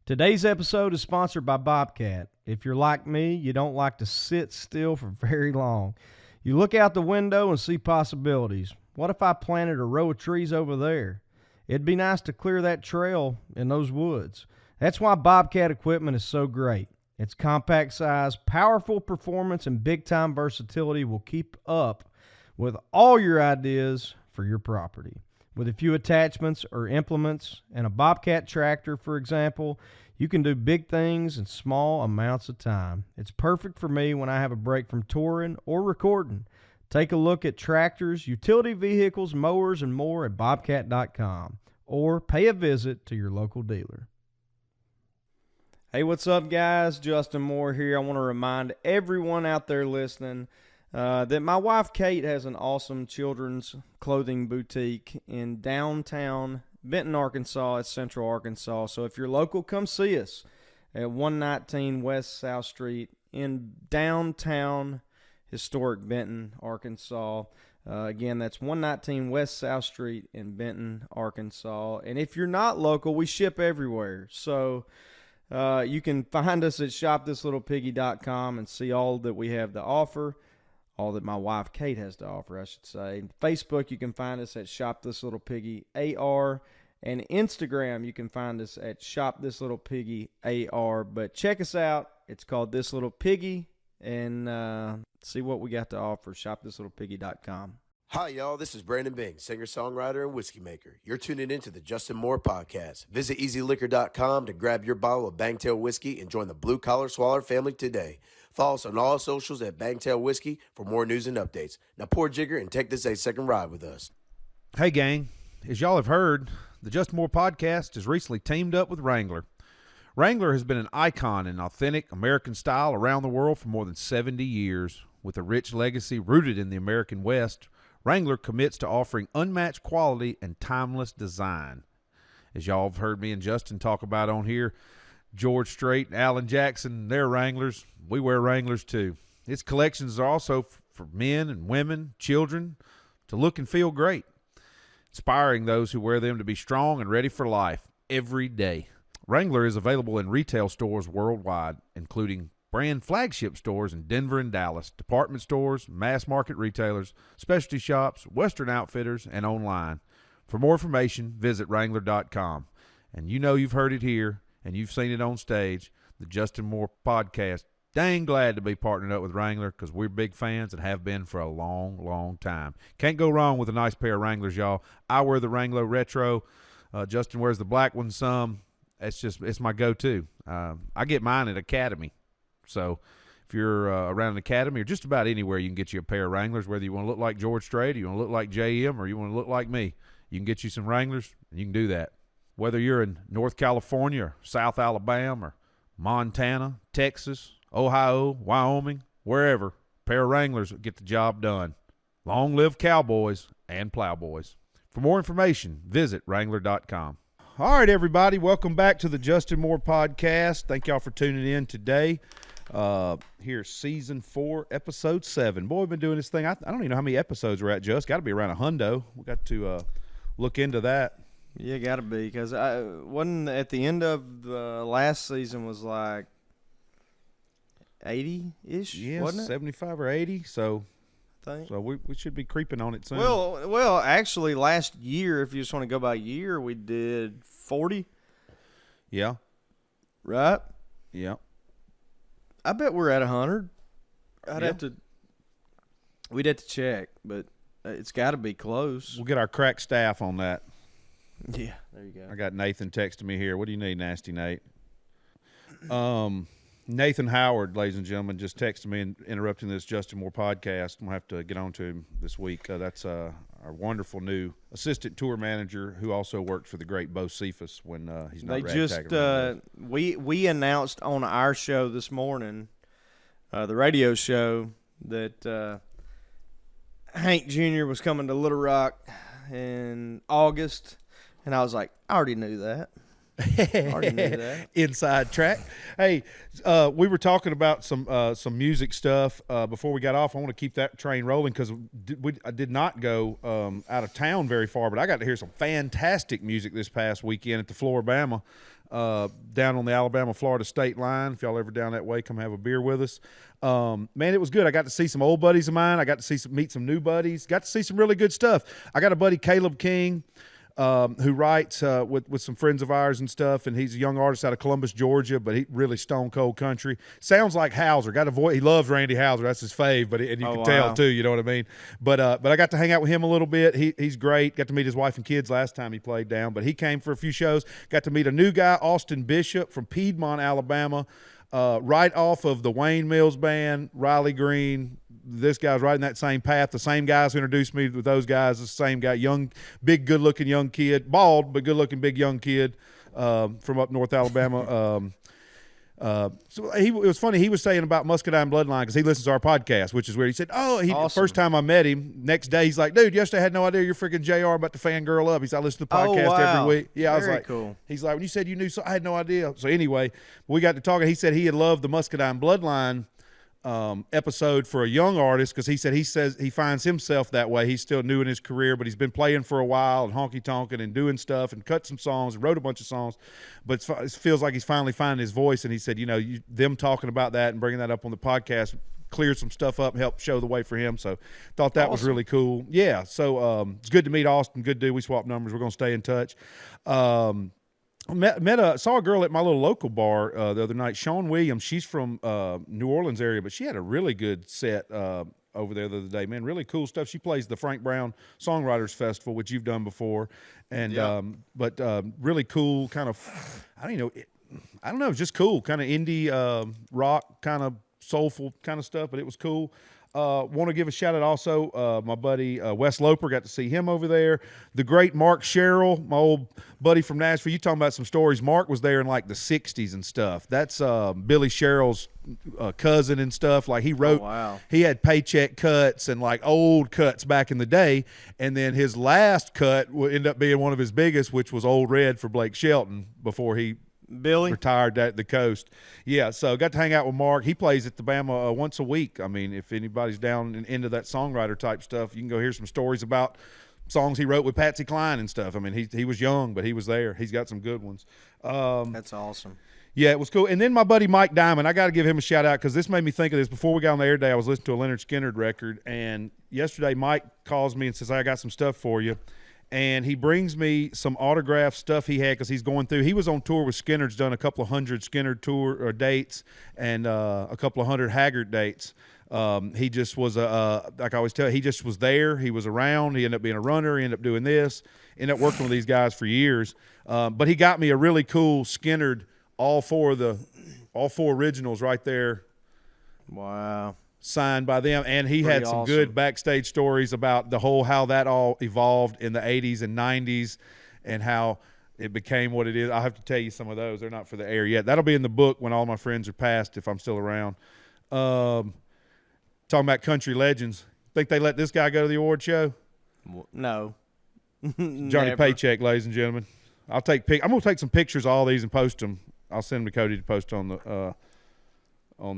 Today's episode is sponsored by Bobcat. If you're like me, you don't like to sit still for very long. You look out the window and see possibilities. What if I planted a row of trees over there? It'd be nice to clear that trail in those woods. That's why Bobcat equipment is so great. Its compact size, powerful performance, and big-time versatility will keep up with all your ideas for your property. With a few attachments or implements and a Bobcat tractor, for example, you can do big things in small amounts of time. It's perfect for me when I have a break from touring or recording. Take a look at tractors, utility vehicles, mowers, and more at bobcat.com or pay a visit to your local dealer. Hey, what's up, guys? Justin Moore here. I want to remind everyone out there listening that my wife Kate has an awesome children's clothing boutique in downtown Benton, Arkansas. It's Central Arkansas. So if you're local, come see us at 119 West South Street in downtown historic Benton, Arkansas. Again, that's 119 West South Street in Benton, Arkansas. And if you're not local, we ship everywhere. So you can find us at shopthislittlepiggy.com and see all that we have to offer. All that my wife Kate has to offer, I should say. Facebook, you can find us at Shop This Little Piggy AR, and Instagram, you can find us at Shop This Little Piggy AR. But check us out. It's called This Little Piggy, and see what we got to offer. ShopThisLittlePiggy.com. Hi, y'all. This is Brandon Bing, singer-songwriter and whiskey maker. You're tuning into the Justin Moore Podcast. Visit EasyLiquor.com to grab your bottle of Bangtail Whiskey and join the Blue Collar Swaller family today. Follow us on all socials at Bangtail Whiskey for more news and updates. Now pour a jigger and take this a second ride with us. Hey, gang. As y'all have heard, the Justin Moore Podcast has recently teamed up with Wrangler. Wrangler has been an icon in authentic American style around the world for more than 70 years. With a rich legacy rooted in the American West, Wrangler commits to offering unmatched quality and timeless design. As y'all have heard me and Justin talk about on here, George Strait and Alan Jackson, they're Wranglers. We wear Wranglers too. Its collections are also for men and women, children, to look and feel great, inspiring those who wear them to be strong and ready for life every day. Wrangler is available in retail stores worldwide, including brand flagship stores in Denver and Dallas, department stores, mass market retailers, specialty shops, Western outfitters, and online. For more information, visit Wrangler.com. And you know you've heard it here, and you've seen it on stage, the Justin Moore Podcast. Dang glad to be partnered up with Wrangler because we're big fans and have been for a long, long time. Can't go wrong with a nice pair of Wranglers, y'all. I wear the Wrangler Retro. Justin wears the black one some. It's my go-to. I get mine at Academy. So if you're around an Academy or just about anywhere, you can get you a pair of Wranglers, whether you want to look like George Strait, or you want to look like JM, or you want to look like me. You can get you some Wranglers, and you can do that. Whether you're in North California or South Alabama or Montana, Texas, Ohio, Wyoming, wherever, a pair of Wranglers will get the job done. Long live cowboys and plowboys. For more information, visit Wrangler.com. All right, everybody, welcome back to the Justin Moore Podcast. Thank y'all for tuning in today. Here's season 4, episode 7. Boy, we've been doing this thing. I don't even know how many episodes we're at, Just. Got to be around 100. We got to look into that. Yeah, got to be, because I wasn't at the end of the last season was like 80-ish, Yeah, wasn't it? 75 or 80. So Think. So we should be creeping on it soon. Well, actually, last year, if you just want to go by year, we did 40. Yeah. Right? Yeah. I bet we're at 100. Yeah. We'd have to check, but it's got to be close. We'll get our crack staff on that. Yeah, there you go. I got Nathan texting me here. What do you need, Nasty Nate? Nathan Howard, ladies and gentlemen, just texted me and interrupting this Justin Moore podcast. I'm going to have to get on to him this week. That's our wonderful new assistant tour manager who also worked for the great Bo Cephas when he's not ragtag. We announced on our show this morning, the radio show, that Hank Jr. was coming to Little Rock in August, and I was like, I already knew that. Already knew that. Inside track. Hey, we were talking about some music stuff before we got off. I want to keep that train rolling because I did not go out of town very far, but I got to hear some fantastic music this past weekend at the Floribama down on the Alabama-Florida state line. If y'all ever down that way, come have a beer with us. Man, it was good. I got to see some old buddies of mine. I got to meet some new buddies. Got to see some really good stuff. I got a buddy, Caleb King, who writes with some friends of ours and stuff, and he's a young artist out of Columbus, Georgia, but he really stone cold country. Sounds like Hauser. Got a voice. He loves Randy Hauser. That's his fave, and you can tell too. You know what I mean? But I got to hang out with him a little bit. He's great. Got to meet his wife and kids last time he played down, but he came for a few shows. Got to meet a new guy, Austin Bishop from Piedmont, Alabama, right off of the Wayne Mills Band, Riley Green. This guy's right in that same path. The same guys who introduced me with those guys, the same guy, young, big, good-looking young kid, bald, but good-looking big young kid from up north Alabama. So it was funny. He was saying about Muscadine Bloodline because he listens to our podcast, which is weird. He said, awesome. First time I met him, next day he's like, dude, yesterday I had no idea you're freaking JR about to fangirl up. He said, I listen to the podcast every week. Yeah, I was like, cool. He's like, when you said you knew, so I had no idea. So anyway, we got to talking. He said he had loved the Muscadine Bloodline episode for a young artist because he says he finds himself that way. He's still new in his career, but he's been playing for a while and honky-tonking and doing stuff and cut some songs and wrote a bunch of songs, but it feels like he's finally finding his voice. And he said, them talking about that and bringing that up on the podcast cleared some stuff up and helped show the way for him. So thought that was really cool. Yeah. So it's good to meet Austin. Good dude. We swapped numbers. We're going to stay in touch. Saw a girl at my little local bar the other night, Shawn Williams. She's from New Orleans area, but she had a really good set over there the other day. Man, really cool stuff. She plays the Frank Brown Songwriters Festival, which you've done before, and but really cool kind of. I don't know, just cool kind of indie rock, kind of soulful kind of stuff. But it was cool. Want to give a shout out also, my buddy Wes Loper, got to see him over there. The great Mark Sherrill, my old buddy from Nashville. You talking about some stories. Mark was there in like the 60s and stuff. That's Billy Sherrill's cousin and stuff. Like he wrote, he had paycheck cuts and like old cuts back in the day. And then his last cut would end up being one of his biggest, which was Old Red for Blake Shelton before he retired at the coast. Yeah, so got to hang out with Mark. He plays at the Bama once a week. I mean, if anybody's down and into that songwriter type stuff, you can go hear some stories about songs he wrote with Patsy Cline and stuff. I mean, he was young, but he was there. He's got some good ones. That's awesome. Yeah, it was cool. And then my buddy Mike Diamond, I got to give him a shout out because this made me think of this. Before we got on the air today, I was listening to a Leonard Skinner record, and yesterday Mike calls me and says, I got some stuff for you. And he brings me some autographed stuff he had because he's going through. He was on tour with Skinner's, done a couple of hundred Skinner tour or dates and a couple of hundred Haggard dates. He just was like I always tell, he just was there. He was around. He ended up being a runner. He ended up doing this. Ended up working with these guys for years. But he got me a really cool Skinner, all four originals right there. Wow. Signed by them, and he had some good backstage stories about how that all evolved in the 80s and 90s and how it became what it is. I'll have to tell you some of those. They're not for the air yet. That'll be in the book when all my friends are passed, if I'm still around. Talking about country legends. Think they let this guy go to the award show? No. Johnny Paycheck, ladies and gentlemen. I'm going to take some pictures of all these and post them. I'll send them to Cody to post on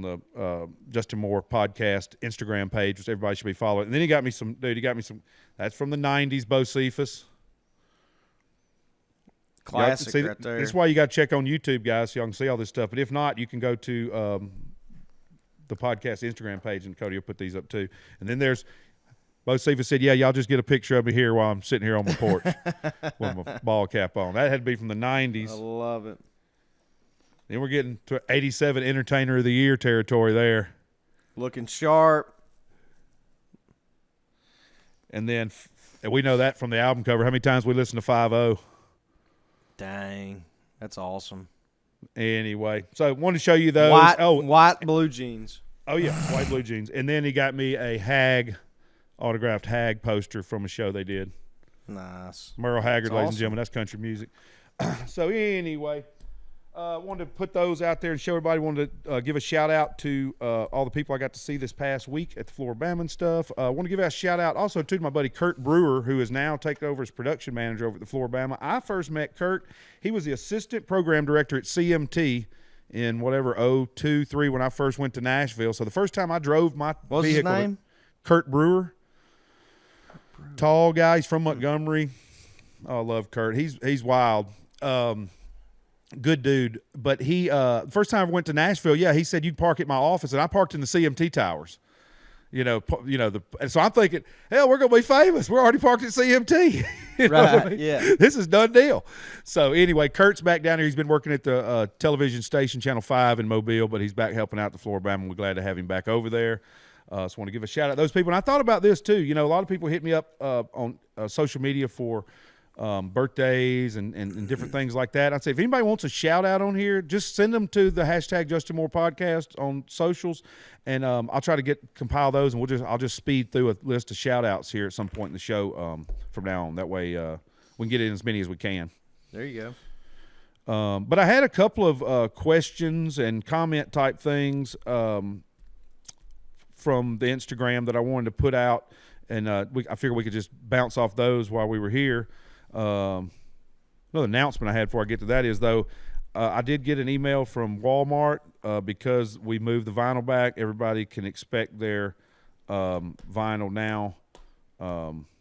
the Justin Moore podcast Instagram page, which everybody should be following. And then he got me some, that's from the 90s, Bo Cephas. Classic right there. That's why you got to check on YouTube, guys, so y'all can see all this stuff. But if not, you can go to the podcast Instagram page, and Cody will put these up too. And then there's Bo Cephas said, y'all just get a picture of me here while I'm sitting here on my porch with my ball cap on. That had to be from the 90s. I love it. Then we're getting to 87 Entertainer of the Year territory there. Looking sharp. And then we know that from the album cover. How many times we listen to 5-0? Dang. That's awesome. Anyway, so I wanted to show you those. White blue jeans. Oh, yeah, white blue jeans. And then he got me a autographed Hag poster from a show they did. Nice. Merle Haggard, ladies and gentlemen. That's country music. So anyway, Wanted to put those out there and show everybody. Wanted to give a shout out to all the people I got to see this past week at the Floribama and stuff. Want to give a shout out also to my buddy Kurt Brewer, who is now taken over as production manager over at the Floribama. I first met Kurt. He was the assistant program director at CMT in whatever 02, 03 when I first went to Nashville. So the first time I drove my What's vehicle, his name? Kurt Brewer. Tall guy. He's from Montgomery. Oh, I love Kurt. He's wild. Good dude. But he first time I went to Nashville, he said you'd park at my office, and I parked in the CMT towers. And so I'm thinking, hell, we're gonna be famous. We're already parked at CMT. You know what I mean? Yeah. This is done deal. So anyway, Kurt's back down here. He's been working at the television station Channel 5 in Mobile, but he's back helping out the Floribama. We're glad to have him back over there. So I want to give a shout out to those people. And I thought about this too. A lot of people hit me up on social media for birthdays and different things like that. I'd say if anybody wants a shout out on here, just send them to the hashtag Justin Moore Podcast on socials, and I'll try to compile those, and I'll just speed through a list of shout outs here at some point in the show from now on. That way we can get in as many as we can. There you go. But I had a couple of questions and comment type things from the Instagram that I wanted to put out, and I figured we could just bounce off those while we were here. Another announcement I had before I get to that is, though, I did get an email from Walmart because we moved the vinyl back. Everybody can expect their vinyl now.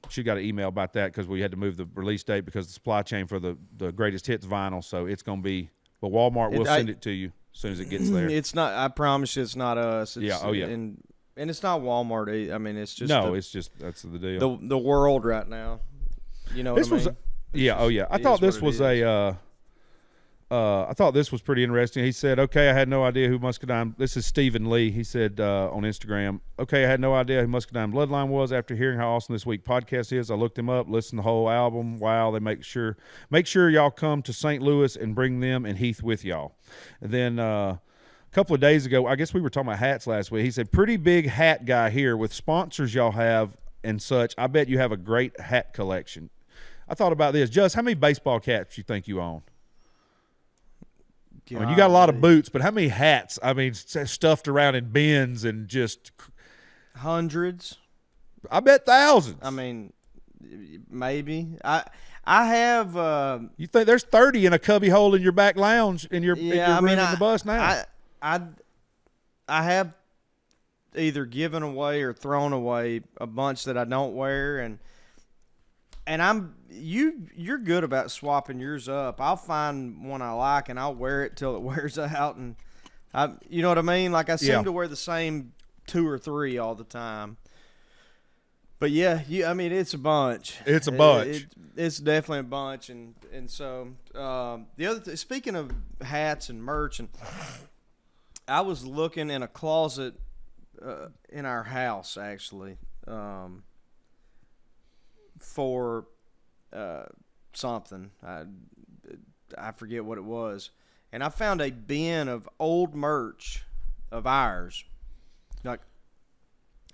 She got an email about that because we had to move the release date because of the supply chain for the greatest hits vinyl. So it's going to be, but Walmart will send it to you as soon as it gets there. It's not. I promise you, it's not us. It's, yeah. Oh yeah. And it's not Walmart. I mean, it's just it's just that's the deal. The world right now. You know what I mean? I thought this was I thought this was pretty interesting. He said, okay, I had no idea who Muscadine, this is Stephen Lee. He said on Instagram, okay, I had no idea who Muscadine Bloodline was. After hearing how awesome this week podcast is, I looked him up, listened to the whole album. Wow, they make sure y'all come to St. Louis and bring them and Heath with y'all. And then a couple of days ago, I guess we were talking about hats last week. He said, pretty big hat guy here with sponsors y'all have and such. I bet you have a great hat collection. I thought about this. Just how many baseball caps you think you own? I mean, you got a lot of boots, but how many hats? I mean, stuffed around in bins and just hundreds. I bet thousands. I mean, maybe. I have. You think there's 30 in a cubby hole in your back lounge in your room in the bus now? I have either given away or thrown away a bunch that I don't wear, and you're good about swapping yours up. I'll find one I like and I'll wear it till it wears out, and you know what I mean? Like I seem to wear the same 2 or 3 all the time. But yeah, I mean it's a bunch. It's a bunch. It's definitely a bunch, and so the other speaking of hats and merch, and I was looking in a closet in our house actually. For something. I forget what it was. And I found a bin of old merch of ours. Like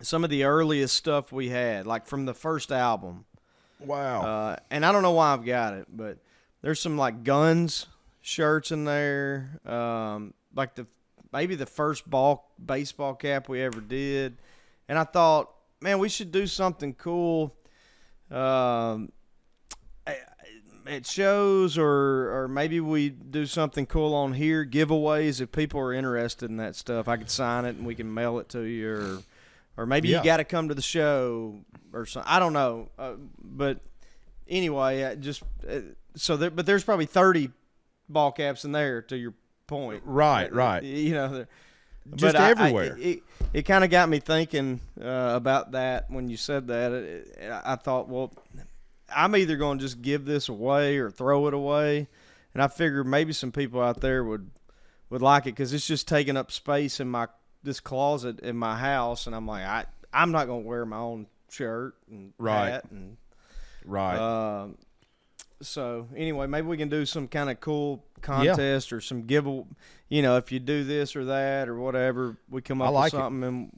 some of the earliest stuff we had, like from the first album. Wow. And I don't know why I've got it, but there's some like Guns shirts in there. Like maybe the first baseball cap we ever did. And I thought, man, we should do something cool at shows, or maybe we do something cool on here, giveaways. If people are interested in that stuff, I could sign it and we can mail it to you, or maybe you got to come to the show or something. I don't know, but anyway, but there's probably 30 ball caps in there. To your point, right. You know, just everywhere. It kind of got me thinking about that when you said that. I thought, well, I'm either going to just give this away or throw it away, and I figured maybe some people out there would like it because it's just taking up space in this closet in my house, and I'm like, I'm not going to wear my own shirt and hat and so anyway, maybe we can do some kind of cool contest or some giveaway. You know, if you do this or that or whatever, we come up with something and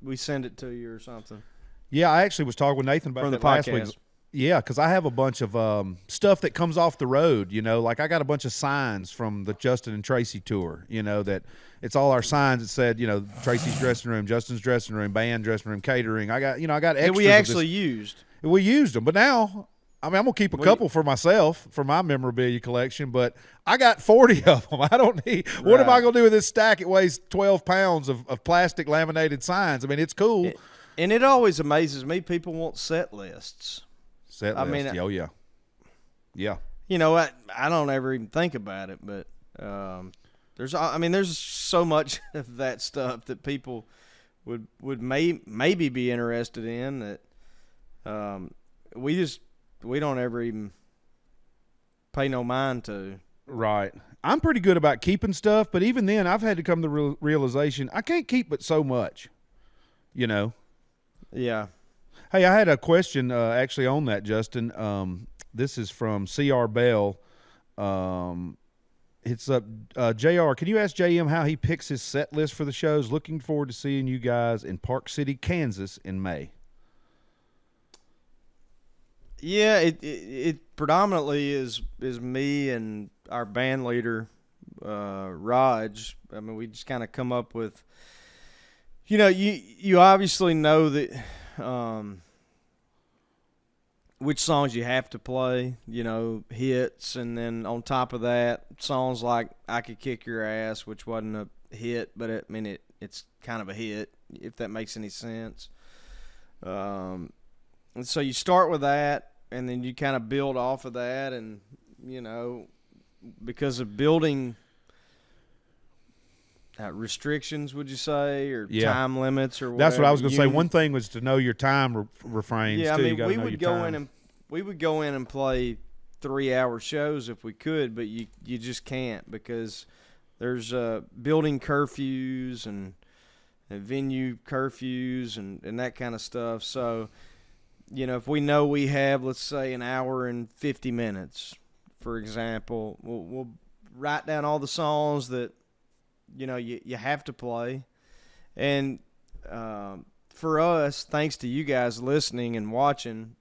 we send it to you or something. Yeah, I actually was talking with Nathan about that last week. Yeah, because I have a bunch of stuff that comes off the road, like I got a bunch of signs from the Justin and Tracy tour, that it's all our signs that said, Tracy's dressing room, Justin's dressing room, band dressing room, catering. I got extras. That we actually used. We used them, but now, I'm going to keep a couple for myself for my memorabilia collection, but I got 40 of them. I don't need – what am I going to do with this stack? It weighs 12 pounds of plastic laminated signs. I mean, it's cool. And it always amazes me. People want set lists. Set list. Oh, yeah. Yeah. I don't ever even think about it, but there's so much of that stuff that people would maybe be interested in that we don't ever even pay no mind to. Right. I'm pretty good about keeping stuff, but even then I've had to come to the realization I can't keep but so much, Yeah. Hey, I had a question actually on that, Justin. This is from C.R. Bell. It's up. JR, can you ask JM how he picks his set list for the shows? Looking forward to seeing you guys in Park City, Kansas in May. Yeah, it predominantly is me and our band leader, Raj. I mean, we just kind of come up with, you obviously know that which songs you have to play, hits, and then on top of that, songs like I Could Kick Your Ass, which wasn't a hit, but it's kind of a hit, if that makes any sense. And so you start with that, and then you kind of build off of that, and, because of building restrictions, would you say, or time limits or whatever. That's what I was going to say. One thing was to know your time refrains, yeah, too. I mean, we would go in and play 3-hour shows if we could, but you just can't because there's building curfews and venue curfews and that kind of stuff. So, if we know we have, let's say, an hour and 50 minutes, for example, we'll write down all the songs that, you have to play. And for us, thanks to you guys listening and watching,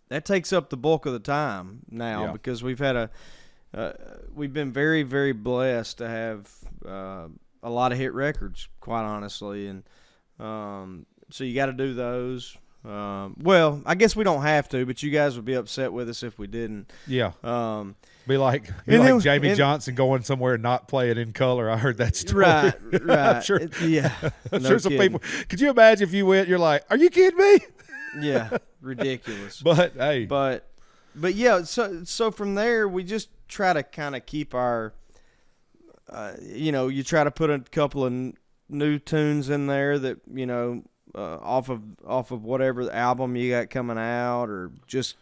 that takes up the bulk of the time now because we've had we've been very, very blessed to have a lot of hit records, quite honestly. And so you got to do those. Well, I guess we don't have to, but you guys would be upset with us if we didn't. Yeah. Be like Jamie Johnson going somewhere and not playing In Color. I heard that story. Right. I'm sure, yeah. I'm sure some people. Could you imagine if you went? You're like, are you kidding me? Yeah, ridiculous. But hey, but yeah. So from there, we just try to kind of keep our. You try to put a couple of new tunes in there that off of whatever album you got coming out or just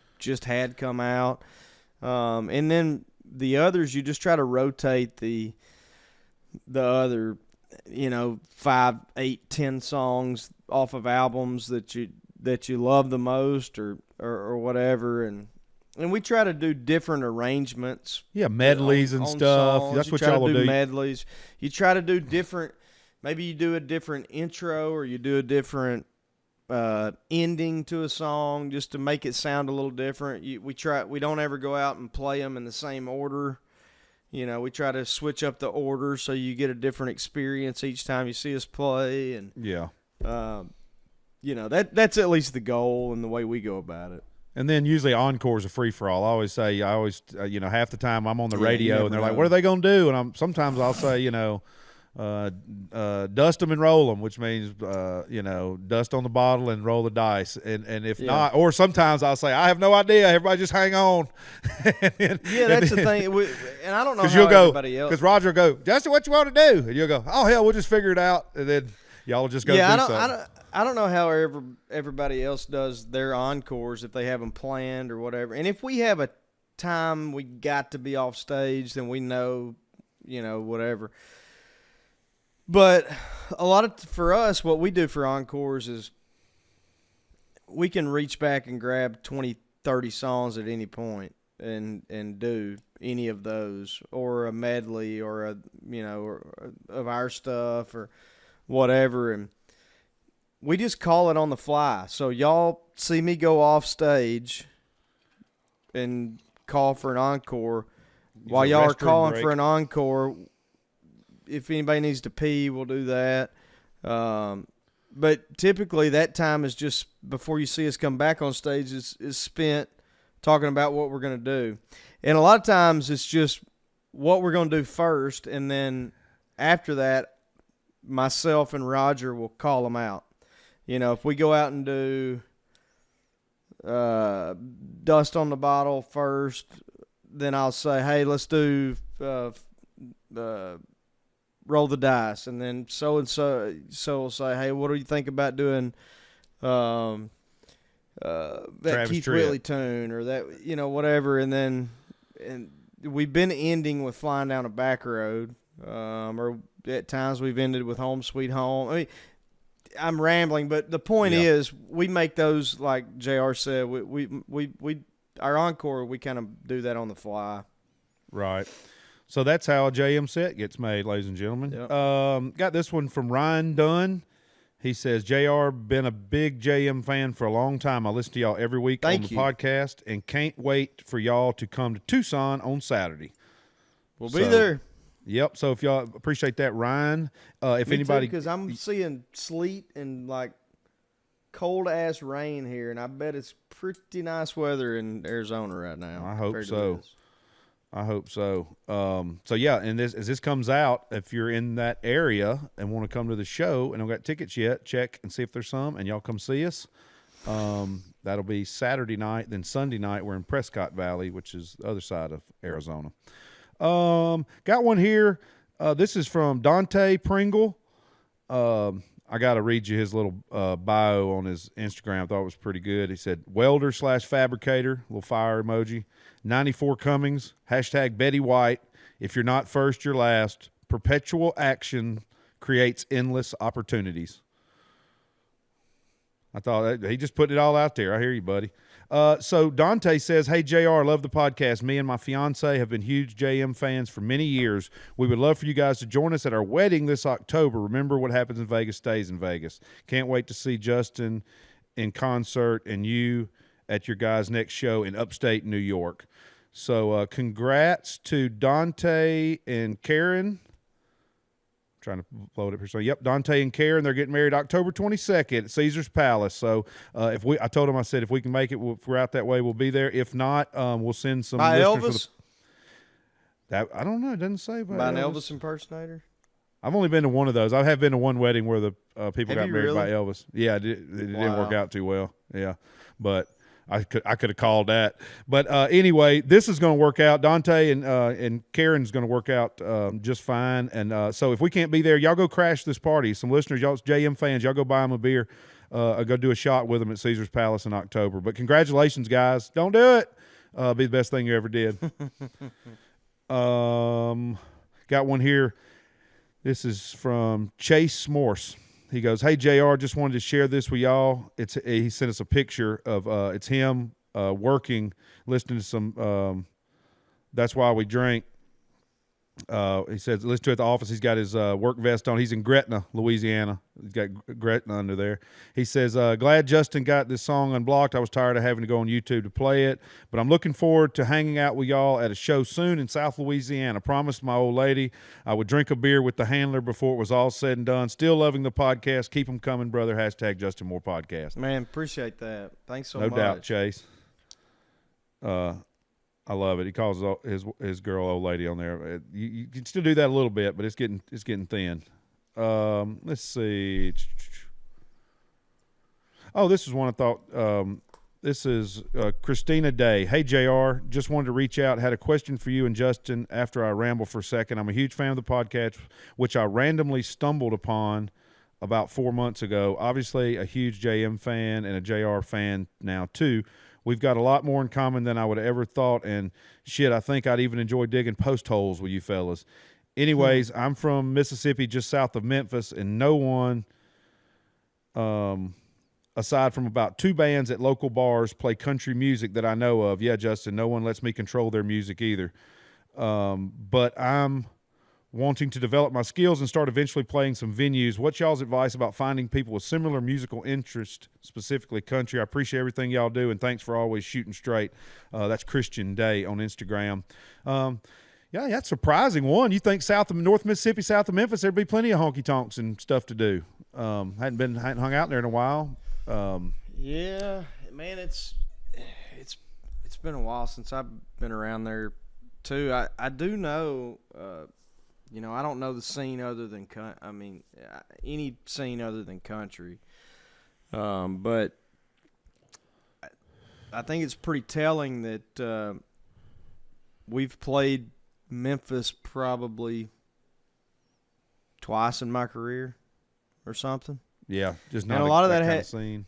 had come out. And then the others, you just try to rotate the other, 5, 8, 10 songs off of albums that you love the most or whatever. And we try to do different arrangements. Yeah, medleys and stuff. Songs. That's what y'all will do. Medleys. You try to do different. Maybe you do a different intro or you do a different ending to a song just to make it sound a little different. We don't ever go out and play them in the same order. We try to switch up the order so you get a different experience each time you see us play. And yeah, that's at least the goal and the way we go about it. And then usually encore's a free for all. I always half the time I'm on the radio and they're like, "What are they going to do?" And sometimes I'll say, dust them and roll them, which means dust on the bottle and roll the dice, and if not, or sometimes I'll say I have no idea, everybody just hang on. That's the thing, and I don't know how everybody else, because Roger will go, Justin, what you want to do? And you'll go, oh hell, we'll just figure it out, and then y'all will just go do something. I don't know how everybody else does their encores if they have them planned or whatever, and if we have a time we got to be off stage, then we know whatever. But for us, what we do for encores is we can reach back and grab 20, 30 songs at any point and do any of those, or a medley, or of our stuff or whatever, and we just call it on the fly. So y'all see me go off stage, and call for an encore. Use While a y'all are restroom calling break. for an encore, if anybody needs to pee, we'll do that. But typically that time is just before you see us come back on stage is spent talking about what we're going to do. And a lot of times it's just what we're going to do first, and then after that, myself and Roger will call them out. You know, if we go out and do Dust on the Bottle first, then I'll say, hey, let's do Roll the Dice. And then so will say, hey, what do you think about doing that Travis Keith Tritt. Whitley tune or that, you know, whatever. And we've been ending with Flying Down a Back Road, or at times we've ended with Home Sweet Home. I mean, I'm rambling, but the point is we make those, like JR said, we our encore, we kind of do that on the fly. Right. So that's how a JM set gets made, ladies and gentlemen. Yep. Got this one from Ryan Dunn. He says, JR, been a big JM fan for a long time. I listen to y'all every week on the podcast and can't wait for y'all to come to Tucson on Saturday. We'll be there. Yep. So if y'all appreciate that, Ryan, if anybody, because I'm seeing sleet and like cold ass rain here, and I bet it's pretty nice weather in Arizona right now. I hope so. I hope so. So yeah, and as this comes out, if you're in that area and want to come to the show and don't got tickets yet, check and see if there's some, and y'all come see us. That'll be Saturday night. Then Sunday night, we're in Prescott Valley, which is the other side of Arizona. Got one here. This is from Dante Pringle. I got to read you his little bio on his Instagram. I thought it was pretty good. He said, welder / fabricator, little fire emoji, 94 Cummings, hashtag Betty White. If you're not first, you're last. Perpetual action creates endless opportunities. I thought he just put it all out there. I hear you, buddy. So Dante says, hey, JR, love the podcast. Me and my fiance have been huge JM fans for many years. We would love for you guys to join us at our wedding this October. Remember, what happens in Vegas stays in Vegas. Can't wait to see Justin in concert and you at your guys' next show in upstate New York. So congrats to Dante and Karen. Trying to load up here. So, yep, Dante and Karen, they're getting married October 22nd at Caesar's Palace. So, I told them, I said, if we can make it, if we're out that way, we'll be there. If not, we'll send some by listeners. Elvis? I don't know. It doesn't say by an Elvis impersonator? I've only been to one of those. I have been to one wedding where the people got married by Elvis. Yeah, it didn't work out too well. Yeah, but I could have called that. But anyway, this is going to work out. Dante and Karen's going to work out just fine. And so if we can't be there, y'all go crash this party. Some listeners, y'all JM fans, y'all go buy them a beer. Go do a shot with them at Caesar's Palace in October. But congratulations, guys. Don't do it. Be the best thing you ever did. Got one here. This is from Chase Morse. He goes, hey, JR, just wanted to share this with y'all. He sent us a picture of it's him working, listening to some That's Why We Drink. He says, listen to it at the office. He's got his work vest on. He's in Gretna, Louisiana. He's got Gretna under there. He says, glad Justin got this song unblocked. I was tired of having to go on YouTube to play it, but I'm looking forward to hanging out with y'all at a show soon in South Louisiana. Promised my old lady I would drink a beer with the handler before it was all said and done. Still loving the podcast. Keep them coming, brother. Hashtag Justin Moore Podcast. Man, appreciate that. Thanks so much. No doubt, Chase. I love it. He calls his girl old lady on there. You can still do that a little bit, but it's getting thin. Let's see. Oh, this is one I thought. This is Christina Day. Hey, JR, just wanted to reach out. Had a question for you and Justin after I ramble for a second. I'm a huge fan of the podcast, which I randomly stumbled upon about 4 months ago. Obviously, a huge JM fan and a JR fan now, too. We've got a lot more in common than I would have ever thought, and shit, I think I'd even enjoy digging post holes with you fellas. Anyways, I'm from Mississippi, just south of Memphis, and no one, aside from about 2 bands at local bars, play country music that I know of. Yeah, Justin, no one lets me control their music either. But I'm wanting to develop my skills and start eventually playing some venues. What's y'all's advice about finding people with similar musical interest, specifically country? I appreciate everything y'all do, and thanks for always shooting straight. That's Christian Day on Instagram. Yeah, that's surprising. One, you think south of North Mississippi, south of Memphis, there'd be plenty of honky tonks and stuff to do. Hadn't hung out there in a while. Yeah, man, it's been a while since I've been around there too. I do know, I don't know the scene other than any scene other than country. But I think it's pretty telling that we've played Memphis probably twice in my career or something. Yeah, just not and a lot of that kind of scene.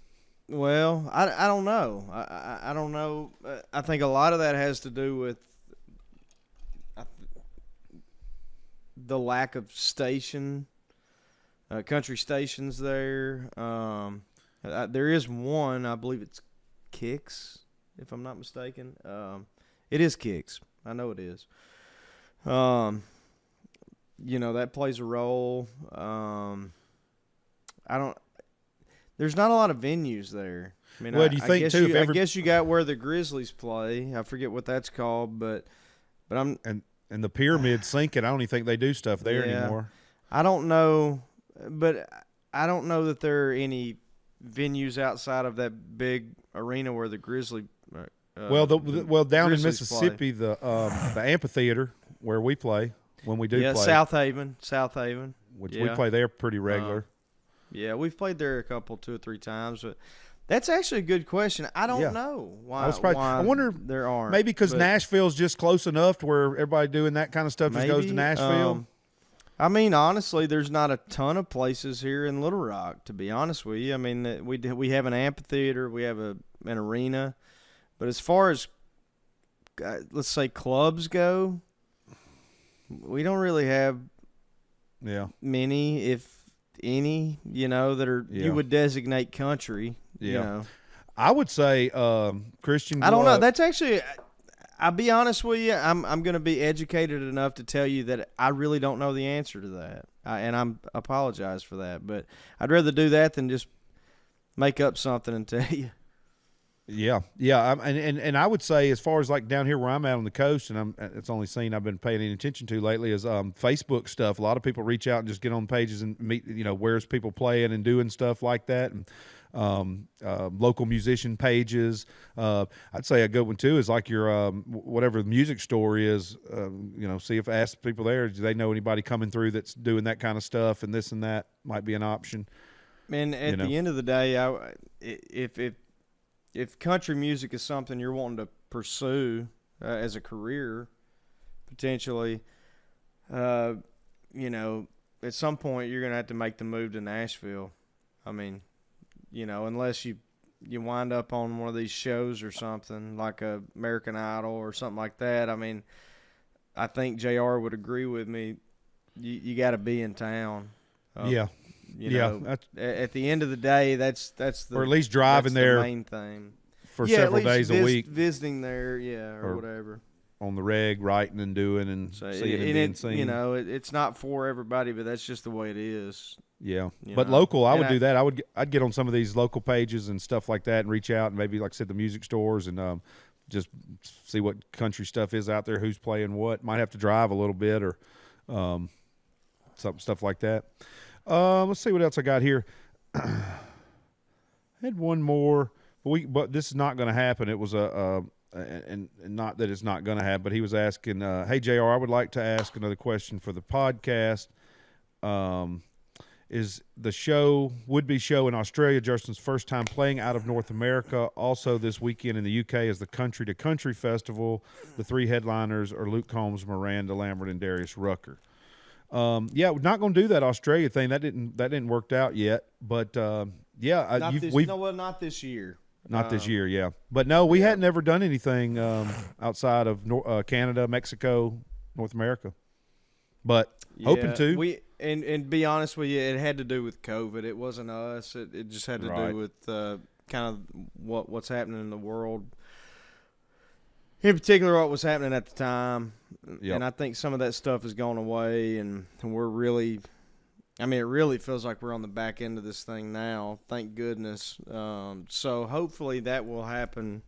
Well, I don't know. I don't know. I think a lot of that has to do with the lack of country stations there. There is one, I believe it's Kicks, if I'm not mistaken. It is Kicks. I know it is. That plays a role. There's not a lot of venues there. I mean, well, do you think too? I guess you got where the Grizzlies play. I forget what that's called, but I'm and the pyramid's sinking. I don't even think they do stuff there anymore. I don't know, but I don't know that there are any venues outside of that big arena where the Grizzly. Down Grizzlies in Mississippi, the amphitheater where we play when we do play. South Haven, which we play there pretty regular. Yeah, we've played there 2 or 3 times, but that's actually a good question. I don't know why. I wonder there aren't. Maybe because Nashville's just close enough to where everybody doing that kind of stuff just goes to Nashville. I mean, honestly, there's not a ton of places here in Little Rock, to be honest with you. I mean, we have an amphitheater, we have an arena, but as far as let's say clubs go, we don't really have many, if any, that are you would designate country. I would say Christian. I don't know. That's actually, I'll be honest with you. I'm going to be educated enough to tell you that I really don't know the answer to that, and I apologize for that. But I'd rather do that than just make up something and tell you. Yeah. And I would say, as far as like down here where I'm at on the coast, and it's the only scene I've been paying any attention to lately is Facebook stuff. A lot of people reach out and just get on pages and meet, where's people playing and doing stuff like that, and local musician pages. I'd say a good one too is like your whatever the music store is. See if ask people there, do they know anybody coming through that's doing that kind of stuff, and this and that might be an option. And at the end of the day, if country music is something you're wanting to pursue as a career, potentially, at some point you're going to have to make the move to Nashville. I mean, unless you wind up on one of these shows or something like American Idol or something like that. I mean, I think JR would agree with me. You got to be in town. At the end of the day, that's or at least driving there the main thing for several days a week, visiting there, or whatever on the reg, writing and doing and seeing and being seen. It's not for everybody, but that's just the way it is. Yeah, but local, I would do that. I'd get on some of these local pages and stuff like that, and reach out and maybe, like I said, the music stores and just see what country stuff is out there, who's playing what. Might have to drive a little bit or stuff like that. Let's see what else I got here. I had one more, but this is not going to happen. It was and not that it's not going to happen, but he was asking, hey, JR, I would like to ask another question for the podcast. Is the would-be show in Australia Justin's first time playing out of North America? Also this weekend in the UK is the Country to Country Festival. The 3 headliners are Luke Combs, Miranda Lambert, and Darius Rucker. We're not going to do that Australia thing. That didn't work out yet. But not this year. Not this year, yeah. But no, we hadn't ever done anything outside of Canada, Mexico, North America. But hoping to. And be honest with you, it had to do with COVID. It wasn't us. It just had to do with kind of what's happening in the world. in particular what was happening at the time. Yep. And I think some of that stuff has gone away, and we're really – I mean, it really feels like we're on the back end of this thing now, thank goodness. So hopefully that will happen.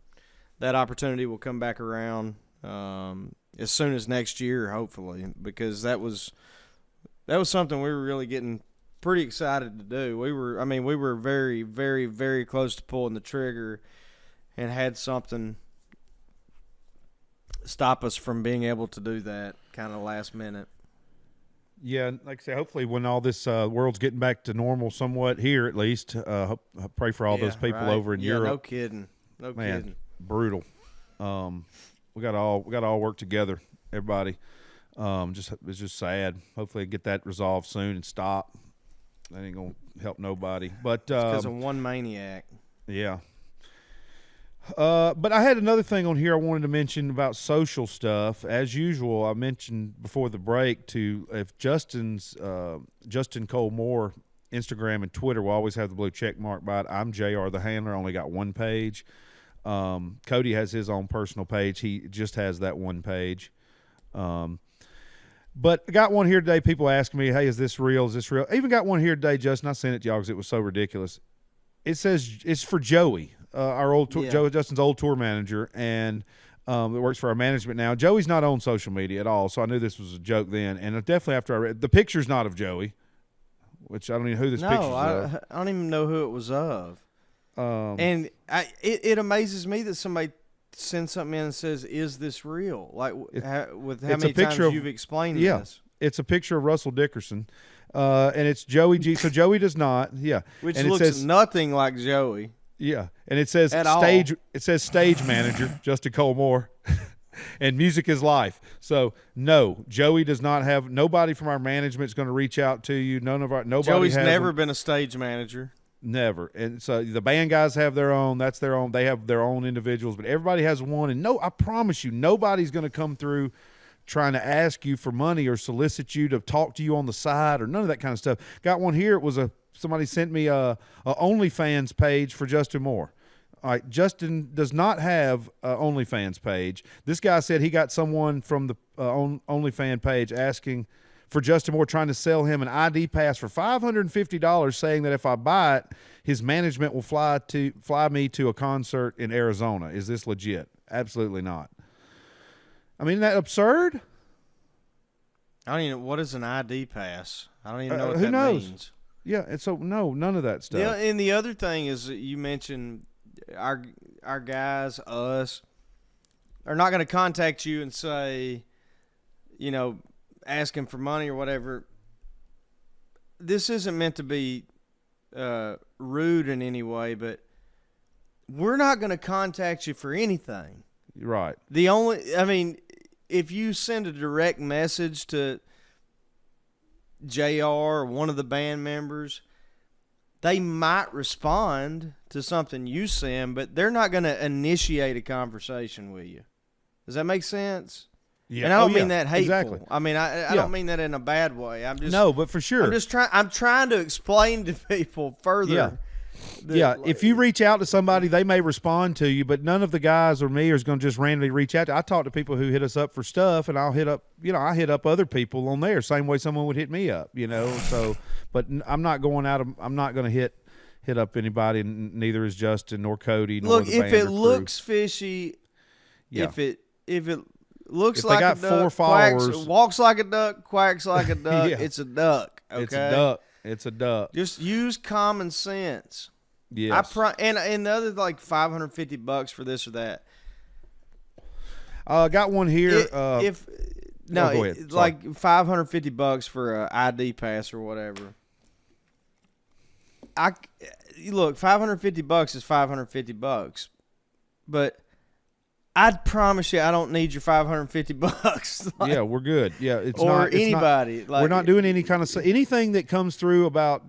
That opportunity will come back around as soon as next year, hopefully, because that was something we were really getting pretty excited to do. We were very, very, very close to pulling the trigger and had something stop us from being able to do that kind of last minute. Yeah, like I say, hopefully when all this world's getting back to normal somewhat here at least, pray for all those people over in Europe. No kidding. No kidding. Brutal. We got to all work together, everybody. It's just sad. Hopefully get that resolved soon and stop. That ain't going to help nobody. But because of one maniac. Yeah. But I had another thing on here I wanted to mention about social stuff. As usual, I mentioned before the break if Justin Cole Moore Instagram and Twitter will always have the blue check mark by it. I'm JR the Handler. I only got one page. Cody has his own personal page. He just has that one page. But I got one here today. People asking me, hey, is this real? Is this real? I even got one here today, Justin. I sent it to y'all because it was so ridiculous. It says it's for Joey. Our old Justin's old tour manager, and that works for our management now. Joey's not on social media at all, so I knew this was a joke then. And definitely after I read the picture's not of Joey, which I don't even know who this picture's of. I don't even know who it was of. And it amazes me that somebody sends something in and says, "Is this real?" Like with how many times you've explained this. It's a picture of Russell Dickerson, and it's Joey G. So Joey does not, which and looks nothing like Joey. Yeah, and it says stage. It says stage manager Justin Cole Moore, and music is life. So no, Joey does not have. Nobody from our management is going to reach out to you. Nobody. Joey's never been a stage manager. Never. And so the band guys have their own. That's their own. They have their own individuals, but everybody has one. And I promise you, nobody's going to come through trying to ask you for money or solicit you to talk to you on the side or none of that kind of stuff. Got one here. It was somebody sent me a OnlyFans page for Justin Moore. All right, Justin does not have an OnlyFans page. This guy said he got someone from the OnlyFans page asking for Justin Moore, trying to sell him an ID pass for $550, saying that if I buy it, his management will fly me to a concert in Arizona. Is this legit? Absolutely not. I mean, isn't that absurd? I don't even know. What is an ID pass? I don't even know what who that knows? means. Yeah, and so no, none of that stuff. Yeah, and the other thing is that you mentioned our guys, us, are not going to contact you and say, asking for money or whatever. This isn't meant to be rude in any way, but we're not going to contact you for anything. Right. If you send a direct message to JR or one of the band members, they might respond to something you send, but they're not going to initiate a conversation with you. Does that make sense? Yeah. And I don't mean that hateful. Exactly. I mean, I don't mean that in a bad way. No, but for sure. I'm trying to explain to people further. Yeah. If you reach out to somebody, they may respond to you, but none of the guys or me is going to just randomly reach out. I talk to people who hit us up for stuff, and I'll hit up, I hit up other people on there, same way someone would hit me up, So, but I'm not going I'm not going to hit up anybody, and neither is Justin nor Cody. Nor the if band it or looks fishy, if it looks if like they got a duck, 4 followers, walks like a duck, quacks like a duck, it's a duck. Okay? It's a duck. Just use common sense. Yes. And the other like $550 for this or that. Got one here. Go ahead. Like $550 for an ID pass or whatever. Look, $550 is $550, but I'd promise you I don't need your $550. Yeah, we're good. Yeah, it's or not it's anybody. We're not doing any kind of anything that comes through about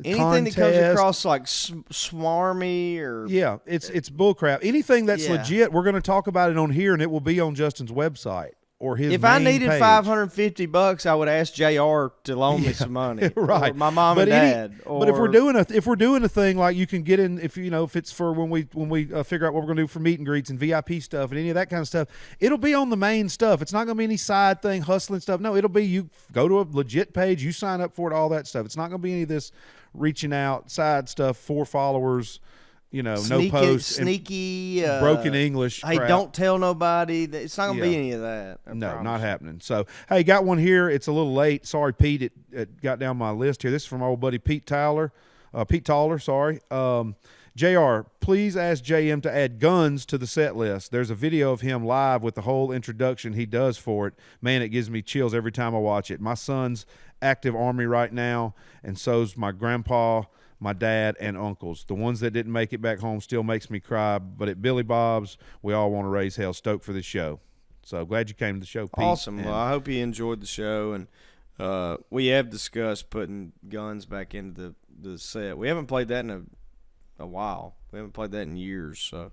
anything contest, that comes across like swarmy or it's bullcrap. Anything that's legit, we're going to talk about it on here, and it will be on Justin's website or his If I main needed page. $550, I would ask JR to loan me some money. Right. Or my mom But and dad. but if we're doing a thing like you can get in, if it's for when we figure out what we're gonna do for meet and greets and VIP stuff and any of that kind of stuff, it'll be on the main stuff. It's not gonna be any side thing, hustling stuff. No, it'll be you go to a legit page, you sign up for it, all that stuff. It's not gonna be any of this reaching out side stuff for followers. No posts, sneaky, broken English. Hey, crap. don't tell nobody. It's not going to be Yeah. any of that. I No, promise. not happening. So, hey, got one here. It's a little late. Sorry, Pete. It got down my list here. This is from our old buddy Pete Taller. Sorry. JR, please ask JM to add guns to the set list. There's a video of him live with the whole introduction he does for it. Man, it gives me chills every time I watch it. My son's active Army right now, and so's my grandpa, my dad, and uncles. The ones that didn't make it back home still makes me cry, but at Billy Bob's, we all want to raise hell. Stoked for this show. So glad you came to the show, Pete. Awesome. And Well, I hope you enjoyed the show, and we have discussed putting guns back into the set. We haven't played that in a while. We haven't played that in years, so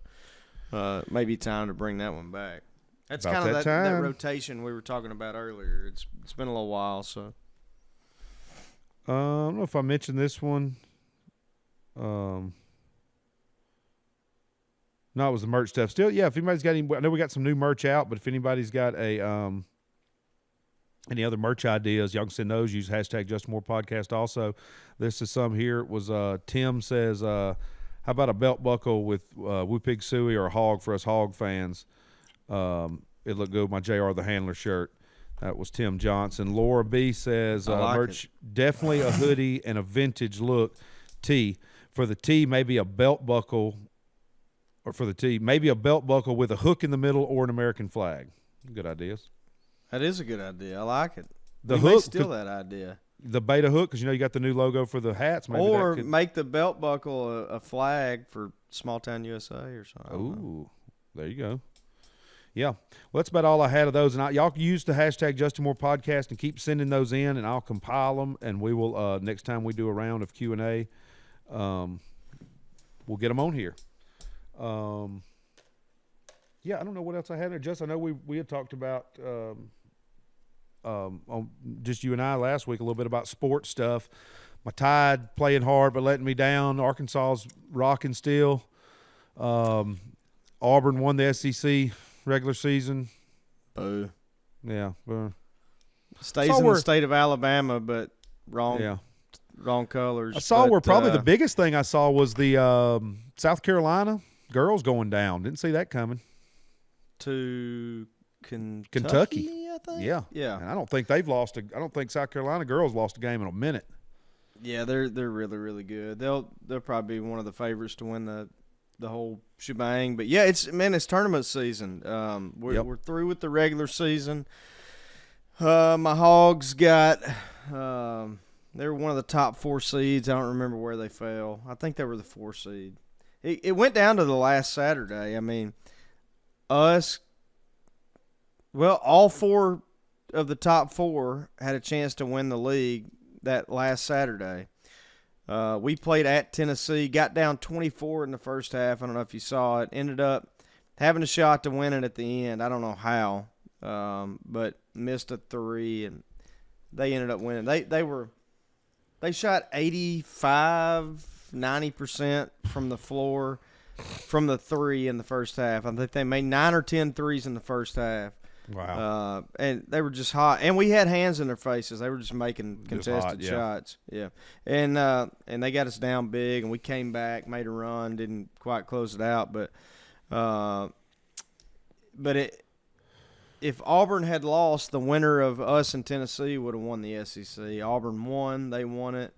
maybe time to bring that one back. That's About kind of that that time. rotation we were talking about earlier. It's been a little while, so. I don't know if I mentioned this one. No, it was the merch stuff. Still, yeah, if anybody's got any, I know we got some new merch out, but if anybody's got any other merch ideas, y'all can send those. Use hashtag Just More Podcast also. This is some here. It was Tim says, how about a belt buckle with Woo Pig Suey or a hog for us hog fans? It looked good with my JR the Handler shirt. That was Tim Johnson. Laura B says, I like merch, definitely a hoodie and a vintage look tee. For the tee, maybe a belt buckle, maybe a belt buckle with a hook in the middle or an American flag. Good ideas. That is a good idea. I like it. The We may hook, steal that idea. the beta hook, because you got the new logo for the hats. Maybe Or that could, make the belt buckle a flag for Small Town USA or something. I don't know. ooh, there you go. Yeah, well, that's about all I had of those. And y'all use the hashtag Justin Moore Podcast and keep sending those in, and I'll compile them. And we will next time we do a round of Q&A, we'll get them on here. Yeah, I don't know what else I had there. Just I know we had talked about on just you and I last week a little bit about sports stuff. My Tide playing hard but letting me down. Arkansas's rocking still. Auburn won the SEC regular season. Boo. Yeah. Stays Saw in where- the state of Alabama, but wrong Yeah. colors. I saw but, where probably the biggest thing I saw was the South Carolina girls going down. Didn't see that coming. to Kentucky. I think. Yeah. Yeah. And I don't think they've lost I don't think South Carolina girls lost a game in a minute. Yeah, they're really, really good. They'll probably be one of the favorites to win the whole shebang. But yeah, it's tournament season. We're through with the regular season. My Hogs got they were one of the top 4 seeds. I don't remember where they fell. I think they were the 4 seed. It went down to the last Saturday. I mean, all 4 of the top 4 had a chance to win the league that last Saturday. We played at Tennessee, got down 24 in the first half. I don't know if you saw it. Ended up having a shot to win it at the end. I don't know how, but missed a 3, and they ended up winning. They shot 85, 90% from the floor from the 3 in the first half. I think they made 9 or 10 threes in the first half. Wow. And they were just hot. And we had hands in their faces. They were just making contested hot, yeah. shots. Yeah. And they got us down big, and we came back, made a run, didn't quite close it out. But if Auburn had lost, the winner of us and Tennessee would have won the SEC. Auburn won. They won it.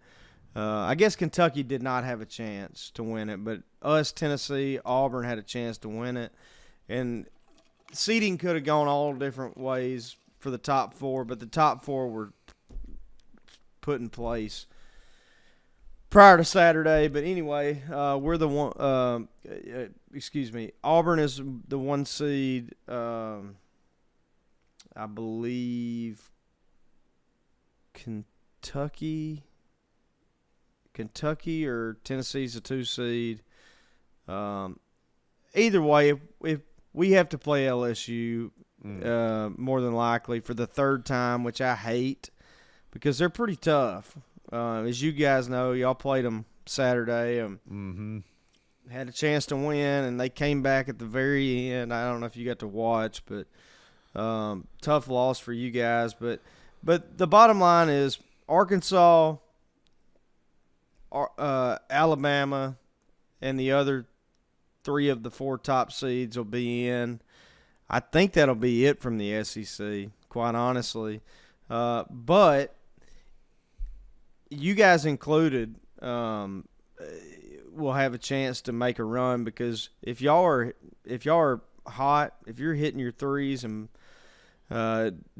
I guess Kentucky did not have a chance to win it, but us, Tennessee, Auburn had a chance to win it. And seeding could have gone all different ways for the top 4, but the top 4 were put in place prior to Saturday. But anyway, we're the one. Auburn is the 1 seed. I believe Kentucky or Tennessee's a 2 seed. Either way, if we have to play LSU, more than likely for the third time, which I hate because they're pretty tough. As you guys know, y'all played them Saturday. Had a chance to win, and they came back at the very end. I don't know if you got to watch, but tough loss for you guys. But the bottom line is Arkansas, Alabama, and the other 3 of the 4 top seeds will be in. I think that'll be it from the SEC, quite honestly. But you guys included will have a chance to make a run because if y'all are hot, if you're hitting your threes and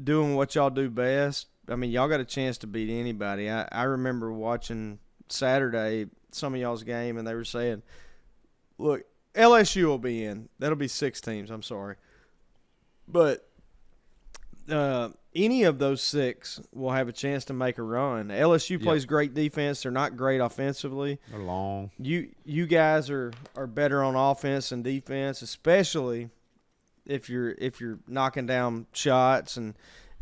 doing what y'all do best, I mean, y'all got a chance to beat anybody. I remember watching Saturday some of y'all's game, and they were saying, look, LSU will be in. That'll be 6 teams. I'm sorry. But any of those 6 will have a chance to make a run. LSU plays great defense. They're not great offensively. They're long. You guys are better on offense and defense, especially if you're knocking down shots. And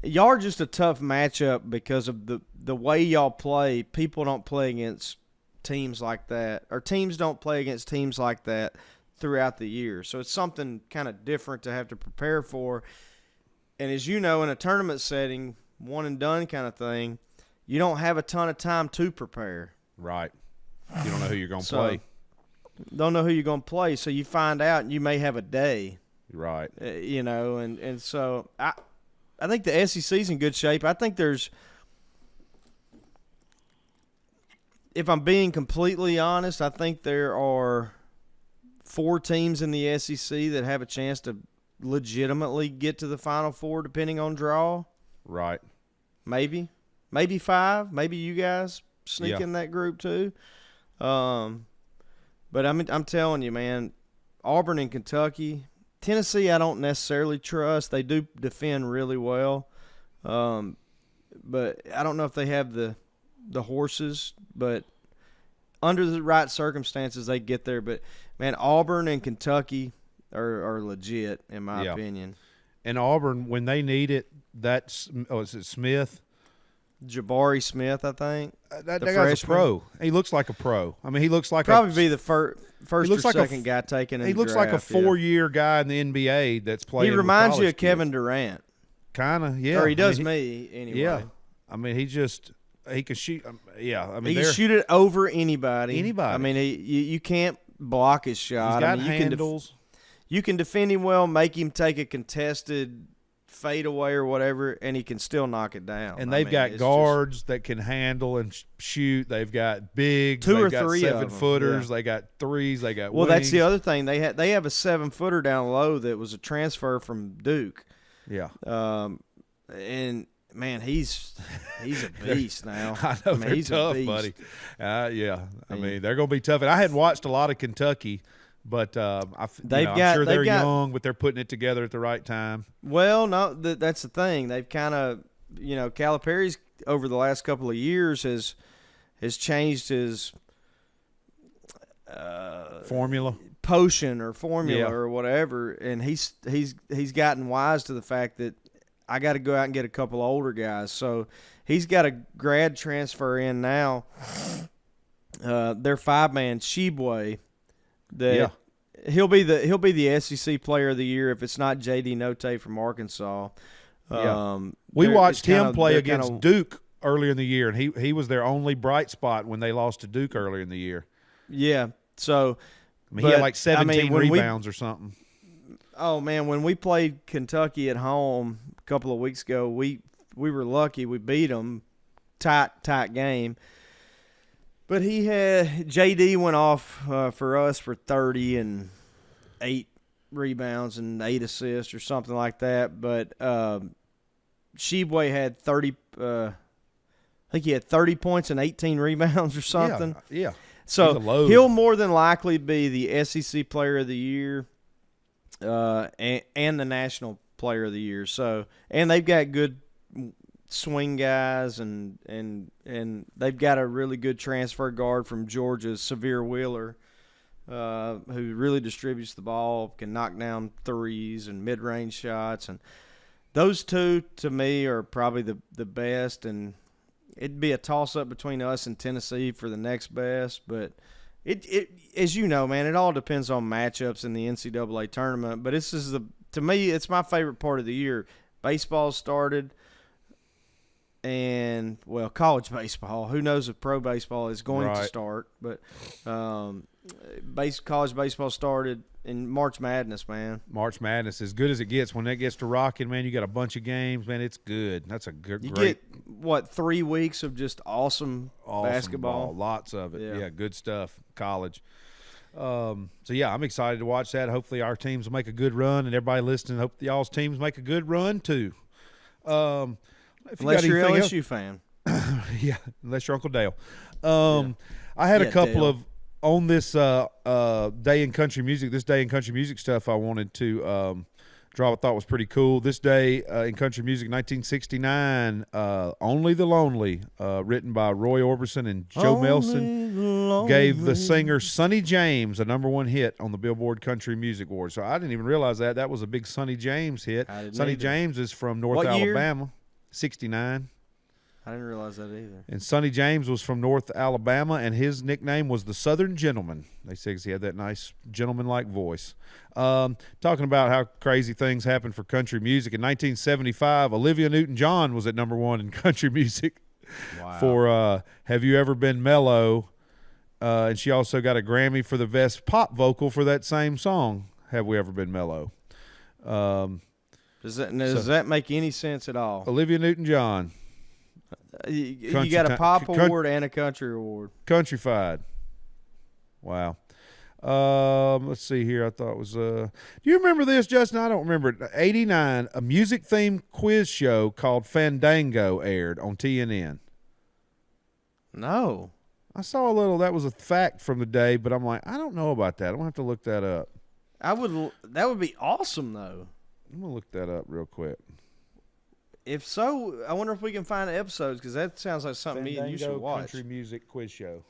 y'all are just a tough matchup because of the way y'all play. People don't play against teams like that, or teams don't play against teams like that throughout the year. So it's something kind of different to have to prepare for. And as you know, in a tournament setting, one and done kind of thing, you don't have a ton of time to prepare. Right. You don't know who you're going to play. Don't know who you're going to play, so you find out and you may have a day. Right. And so I think the SEC's in good shape. I think there's – if I'm being completely honest, I think there are 4 teams in the SEC that have a chance to legitimately get to the Final Four depending on draw. Right. Maybe 5. Maybe you guys sneak in that group too. But I'm telling you, man, Auburn and Kentucky, Tennessee I don't necessarily trust. They do defend really well. But I don't know if they have the horses, but under the right circumstances they get there. But man, Auburn and Kentucky are legit in my opinion. And Auburn, when they need it, is it Smith? Jabari Smith, I think. That guy's a pro. He looks like a pro. I mean, he looks like probably be the first or like second guy taken in he the looks draft, like a 4-year guy in the NBA that's playing. He reminds you of kids. Kevin Durant. Kind of, yeah. Or he does me anyway. Yeah. I mean, he can shoot. Yeah, I mean, he can shoot it over anybody. Anybody. I mean, you can't block his shot. He's got I mean, handles. You can defend him well, make him take a contested fadeaway or whatever, and he can still knock it down. And they've got guards that can handle and shoot. They've got bigs. 2 they've or got 3 7-footers. Yeah. They got threes. They got well, wings. that's the other thing. They have a 7-footer down low that was a transfer from Duke. Yeah. And man, he's a beast now. I know, mean, they're he's tough, a beast. buddy. Yeah. I mean, they're going to be tough. And I hadn't watched a lot of Kentucky, but I'm sure they're young, but they're putting it together at the right time. Well, no, that's the thing. They've kind of, Calipari's over the last couple of years has changed his formula or whatever, and he's gotten wise to the fact that I got to go out and get a couple of older guys. So he's got a grad transfer in now. Their 5-man Shibwe. He'll be the SEC Player of the Year if it's not J.D. Notae from Arkansas. We watched him play against Duke earlier in the year, and he was their only bright spot when they lost to Duke earlier in the year. Yeah, so he had like 17 rebounds or something. Oh man, when we played Kentucky at home a couple of weeks ago, we were lucky. We beat them, tight game. But JD went off for us for 30 and 8 rebounds and 8 assists or something like that. But Shibwe had 30. I think he had 30 points and 18 rebounds or something. Yeah. So he'll more than likely be the SEC Player of the Year and the National Player of the Year. So, and they've got good swing guys, and they've got a really good transfer guard from Georgia, Severe Wheeler, who really distributes the ball, can knock down threes and mid-range shots. And Those two to me are probably the best, and it'd be a toss up between us and Tennessee for the next best. But it as you know, man, it all depends on matchups in the NCAA tournament. But this is to me, it's my favorite part of the year. Baseball started. And, well, college baseball. Who knows if pro baseball is going to start. But college baseball started in March Madness, man. March Madness, as good as it gets. When that gets to rocking, man, you got a bunch of games. Man, it's good. That's a great. You get, 3 weeks of just awesome basketball? Ball. Lots of it. Yeah, good stuff. College. So, yeah, I'm excited to watch that. Hopefully our teams will make a good run, and everybody listening, hope y'all's teams make a good run too. Unless you're an LSU fan. Yeah, unless you're Uncle Dale. I had a couple of on this day in country music stuff I wanted to draw. I thought was pretty cool. This day in country music, 1969, "Only the Lonely," written by Roy Orbison and Joe Melson, gave the singer Sonny James a #1 hit on the Billboard Country Music Awards. So I didn't even realize that was a big Sonny James hit. Sonny James is from North Alabama. 69. I didn't realize that either. And Sonny James was from North Alabama, and his nickname was the Southern Gentleman. They say he had that nice gentleman-like voice. Talking about how crazy things happen for country music. In 1975, Olivia Newton-John was at #1 in country music for "Have You Ever Been Mellow?" And she also got a Grammy for the best pop vocal for that same song, "Have We Ever Been Mellow?" Does that make any sense at all? Olivia Newton-John. You got a pop award and a country award. Countryfied. Wow. Let's see here. I thought it was do you remember this, Justin? I don't remember it. 89, a music-themed quiz show called Fandango aired on TNN. No. I saw a little, that was a fact from the day, but I'm like, I don't know about that. I'm going to have to look that up. That would be awesome, though. I'm going to look that up real quick. If so, I wonder if we can find the episodes, because that sounds like something me and you should watch. Country music quiz show.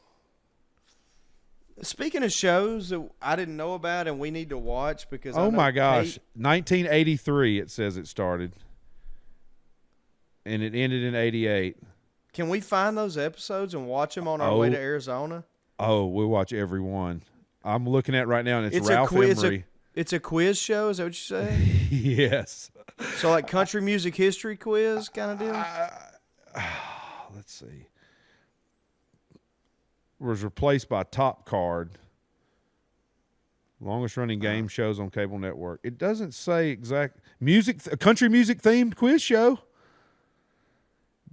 Speaking of shows that I didn't know about and we need to watch, because oh my gosh, 1983 it says it started, and it ended in 88. Can we find those episodes and watch them on our way to Arizona? Oh, we'll watch every one. I'm looking at it right now, and it's Ralph Emery. It's a quiz show? Is that what you say? Yes. So like country music history quiz kind of deal? Let's see. Was replaced by Top Card. Longest running game shows on cable network. It doesn't say exact country music themed quiz show.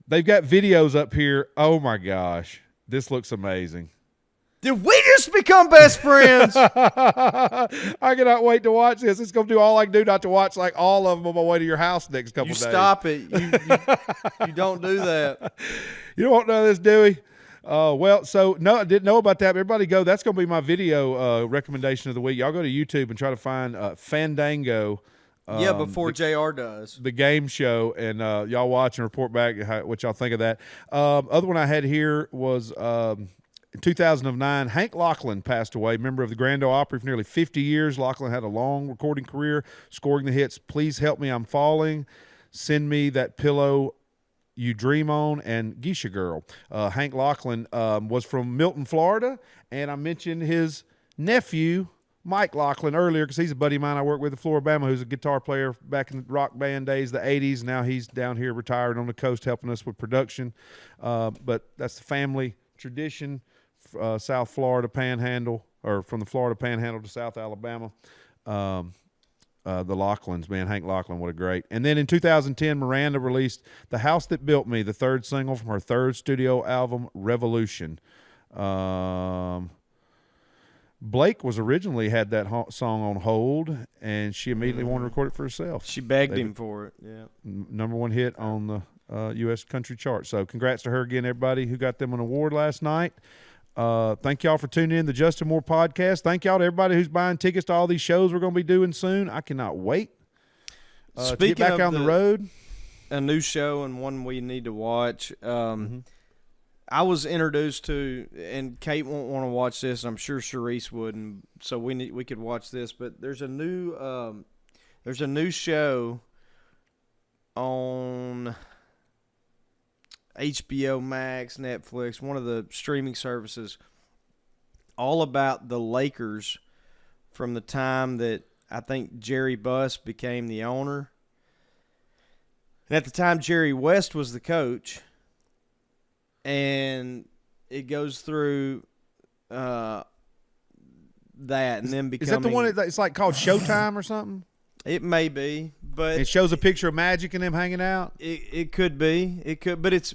They've got videos up here. Oh my gosh. This looks amazing. Did we just become best friends? I cannot wait to watch this. It's going to do all I can do not to watch like all of them on my way to your house next couple days. Stop it. You don't do that. You don't know this, Dewey? Well, so no, I didn't know about that. But everybody go. That's going to be my video recommendation of the week. Y'all go to YouTube and try to find Fandango. Before JR does. The game show, and y'all watch and report back what y'all think of that. Other one I had here was in 2009, Hank Lachlan passed away, member of the Grand Ole Opry for nearly 50 years. Lachlan had a long recording career, scoring the hits "Please Help Me, I'm Falling," "Send Me That Pillow You Dream On," and "Geisha Girl." Hank Lachlan was from Milton, Florida, and I mentioned his nephew, Mike Lachlan, earlier because he's a buddy of mine I work with at Floribama, who's a guitar player back in the rock band days, the 80s. Now he's down here retired on the coast helping us with production. But that's the family tradition, South Florida Panhandle, or from the Florida Panhandle to South Alabama. The Lachlans, man, Hank Lachlan, what a great. And then in 2010, Miranda released "The House That Built Me," the third single from her third studio album, Revolution. Blake was originally had that song on hold, and she immediately wanted to record it for herself. She begged him for it, yeah. #1 hit on the U.S. country chart. So congrats to her again, everybody who got them an award last night. Thank y'all for tuning in to the Justin Moore podcast. Thank y'all to everybody who's buying tickets to all these shows we're going to be doing soon. I cannot wait to get back on the road. A new show and one we need to watch. I was introduced to, and Kate won't want to watch this. I'm sure Sharice wouldn't. So we could watch this. But there's a new show on HBO Max, Netflix, one of the streaming services, all about the Lakers from the time that I think Jerry Buss became the owner. And at the time, Jerry West was the coach. And it goes through that and then becoming... Is that the one that's like called Showtime or something? It may be, but... It shows a picture of Magic and them hanging out? It could be. It could, but it's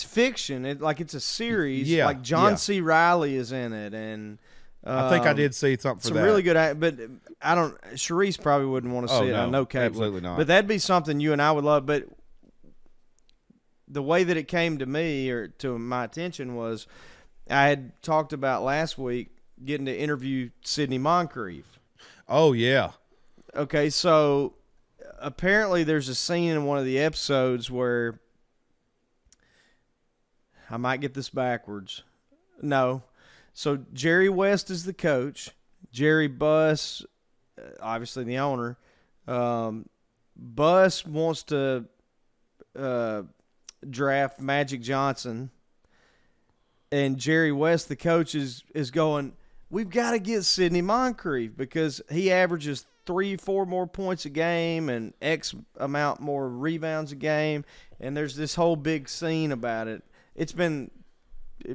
fiction. It's a series. Yeah, like John yeah. C. Reilly is in it, and I think I did see something for some that. really good. But I don't. Sharice probably wouldn't want to see it. No, I know Kate absolutely would. not. But that'd be something you and I would love. But the way that it came to me or to my attention was, I had talked about last week getting to interview Sidney Moncrief. Oh yeah. Okay, so apparently there's a scene in one of the episodes where I might get this backwards. No. So Jerry West is the coach. Jerry Buss, obviously the owner. Buss wants to draft Magic Johnson. And Jerry West, the coach, is going, we've got to get Sidney Moncrief because he averages 3-4 more points a game and X amount more rebounds a game. And there's this whole big scene about it. It's been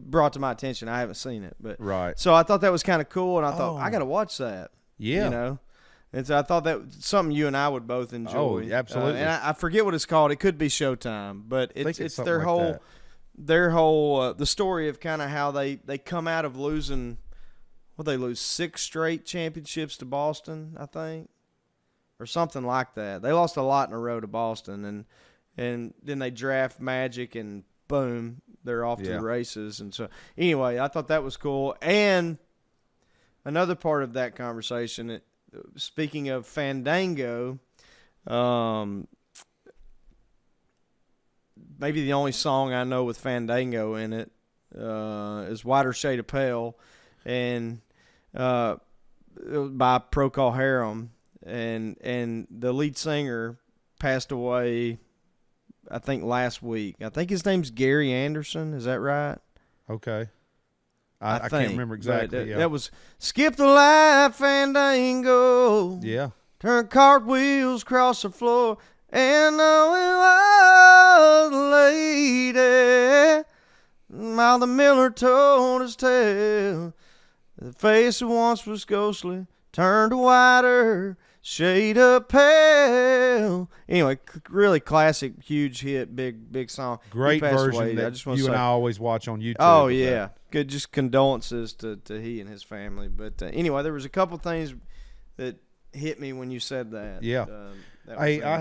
brought to my attention. I haven't seen it, but right. So I thought that was kind of cool, and I thought I got to watch that. Yeah, you know. And so I thought that was something you and I would both enjoy. Oh, absolutely. And I forget what it's called. It could be Showtime, but it's their like whole that. their whole the story of kind of how they come out of losing. Well, they lose 6 straight championships to Boston, I think, or something like that. They lost a lot in a row to Boston, and then they draft Magic, and boom, they're off to the races. And so, anyway, I thought that was cool. And another part of that conversation, speaking of Fandango, maybe the only song I know with Fandango in it is Whiter Shade of Pale, and by Procol Harum, and the lead singer passed away, I think last week. I think his name's Gary Anderson. Is that right? Okay. I can't remember exactly. That was Skip the Life Fandango. Yeah. Turn cartwheels across the floor, and know it was a lady. While the miller told his tale, the face that once was ghostly turned to whiter shade of pale. Anyway, really classic, huge hit, big song. Great version away. that you and I always watch on YouTube. Oh, yeah. Good, just condolences to he and his family. But anyway, there was a couple things that hit me when you said that. Yeah. I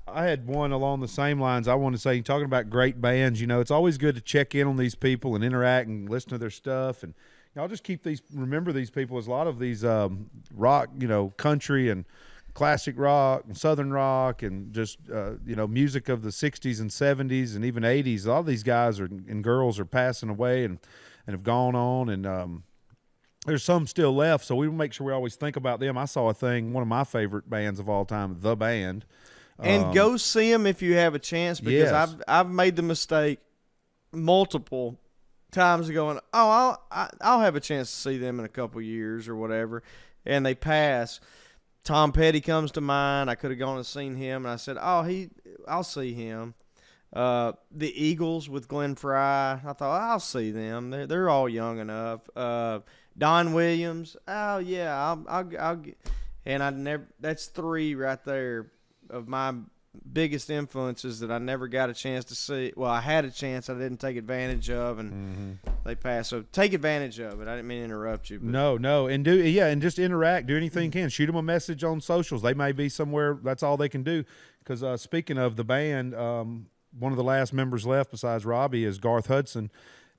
had one along the same lines. I want to say, talking about great bands, it's always good to check in on these people and interact and listen to their stuff. And I'll just remember these people as a lot of these rock, country and classic rock and southern rock and just, music of the 60s and 70s and even 80s. A lot of these guys and girls are passing away and have gone on. And there's some still left, so we make sure we always think about them. I saw a thing, one of my favorite bands of all time, The Band. And go see them if you have a chance, because yes. I've made the mistake multiple times of going, I'll have a chance to see them in a couple years or whatever, and they pass. Tom Petty comes to mind. I could have gone and seen him, and I said, I'll see him. The Eagles with Glenn Frey, I thought, I'll see them. They're all young enough. Don Williams, oh yeah, I'll get. And I never. That's 3 right there of my biggest influences that I never got a chance to see. Well, I had a chance, I didn't take advantage of, and they passed. So take advantage of it. I didn't mean to interrupt you. But. No, and and just interact. Do anything you can. Shoot them a message on socials. They may be somewhere. That's all they can do. Because speaking of the band, one of the last members left besides Robbie is Garth Hudson,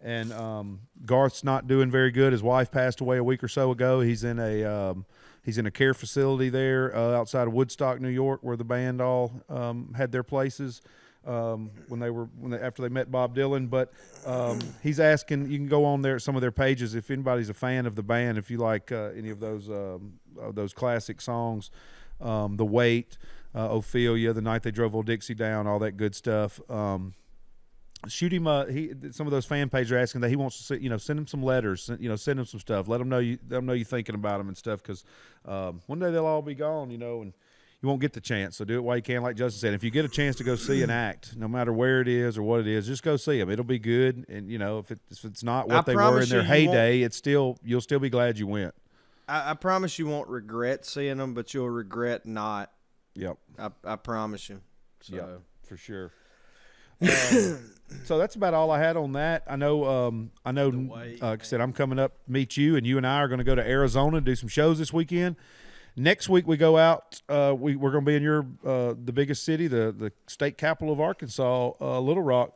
and Garth's not doing very good. His wife passed away a week or so ago. He's in a care facility there outside of Woodstock, New York, where the band all had their places after they met Bob Dylan. But he's asking, you can go on there, some of their pages, if anybody's a fan of the band, if you like any of those classic songs, The Wait, Ophelia, the night they drove Old Dixie down, all that good stuff. Shoot him. Some of those fan pages are asking that he wants to see, send him some letters. Send him some stuff. Let him know you're thinking about him and stuff. Because one day they'll all be gone, and you won't get the chance. So do it while you can, like Justin said. If you get a chance to go see an act, no matter where it is or what it is, just go see them. It'll be good. And if it's not what they were in their heyday, you'll still be glad you went. I promise you won't regret seeing them, but you'll regret not. Yep. I promise you. So. Yeah, for sure. So that's about all I had on that. I know. Like I said, I'm coming up to meet you, and you and I are going to go to Arizona and do some shows this weekend. Next week we go out. We're going to be in the biggest city, the state capital of Arkansas, Little Rock.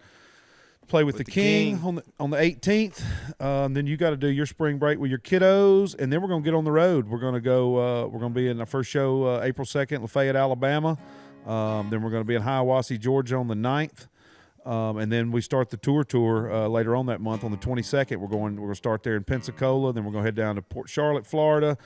Play with the King on the 18th. Then you got to do your spring break with your kiddos, and then we're going to get on the road. We're going to go. We're going to be in our first show April 2nd, Lafayette, Alabama. Then we're going to be in Hiawassee, Georgia on the 9th. And then we start the tour later on that month on the 22nd. We're going to start there in Pensacola. Then we're going to head down to Port Charlotte, Florida,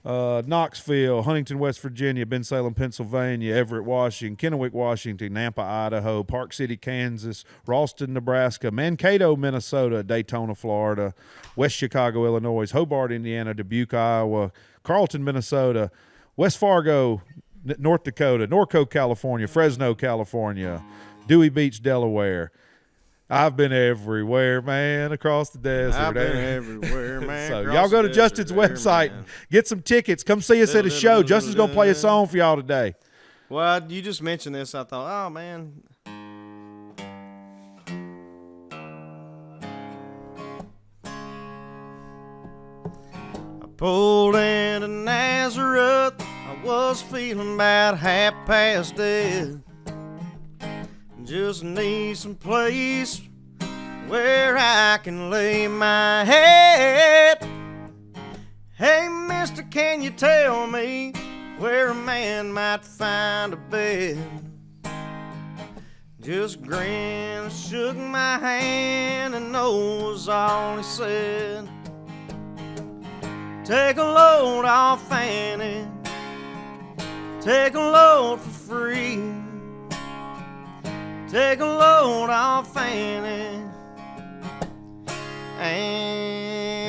Knoxville, Huntington, West Virginia, Bensalem, Pennsylvania, Everett, Washington, Kennewick, Washington, Nampa, Idaho, Park City, Kansas, Ralston, Nebraska, Mankato, Minnesota, Daytona, Florida, West Chicago, Illinois, Hobart, Indiana, Dubuque, Iowa, Carlton, Minnesota, West Fargo, North Dakota, Norco, California, Fresno, California, Dewey Beach, Delaware. I've been everywhere, man, across the desert. I've been everywhere, man. So y'all go to Justin's website, get some tickets. Come see us at a show. Justin's going to play a song for y'all today. Well, you just mentioned this. I thought, oh, man. I pulled into Nazareth. I was feeling about half past dead. Just need some place where I can lay my head. Hey, mister, can you tell me where a man might find a bed? Just grinned, shook my hand, and no was all he said. Take a load off Fanny, take a load for free. Take a load off Fanny, and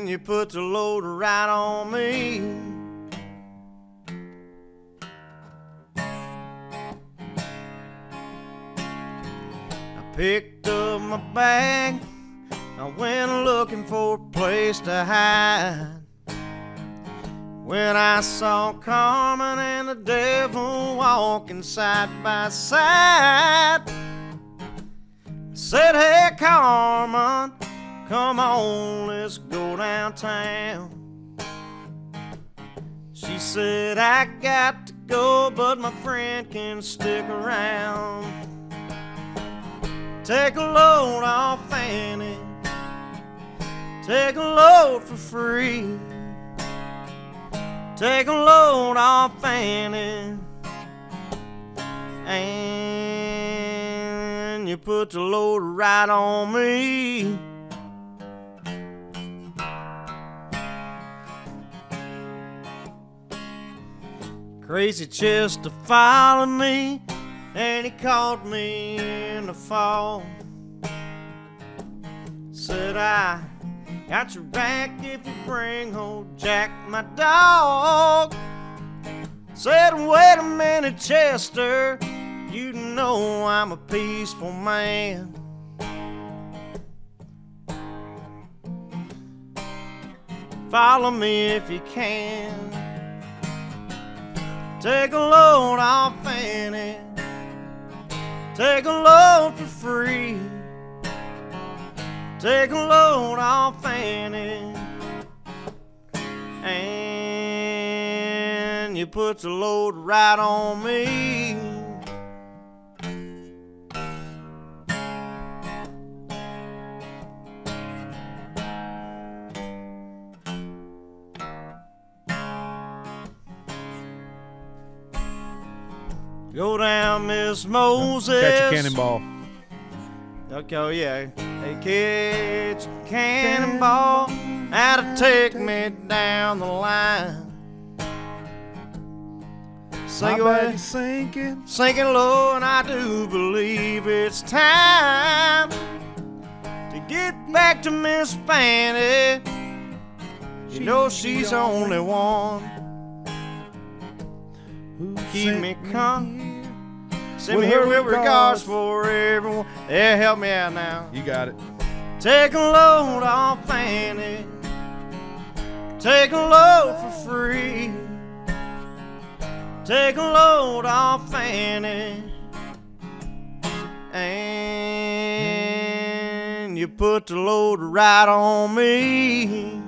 you put the load right on me. I picked up my bag, I went looking for a place to hide. When I saw Carmen and the devil walking side by side, I said, hey, Carmen, come on, let's go downtown. She said, I got to go, but my friend can stick around. Take a load off Fanny, take a load for free. Take a load off Fanny, and you put the load right on me. Crazy Chester followed me, and he caught me in the fall. Said, I got your back if you bring old Jack, my dog. Said, wait a minute, Chester, you know I'm a peaceful man. Follow me if you can. Take a load off Fanny, take a load for free. Take a load off Fanny, and you put the load right on me. Go down, Miss Moses. Catch a cannonball. Okay, oh yeah. Hey, catch a cannonball, that'll take me down the line. Sink My away. body's sinking. Sinking low, and I do believe it's time to get back to Miss Fanny. You know she's the only one Who keep sent me calm. Send With me here her with regards regards. for everyone. Yeah, help me out now. You got it. Take a load off Fanny. Take a load for free. Take a load off Fanny. And you put the load right on me.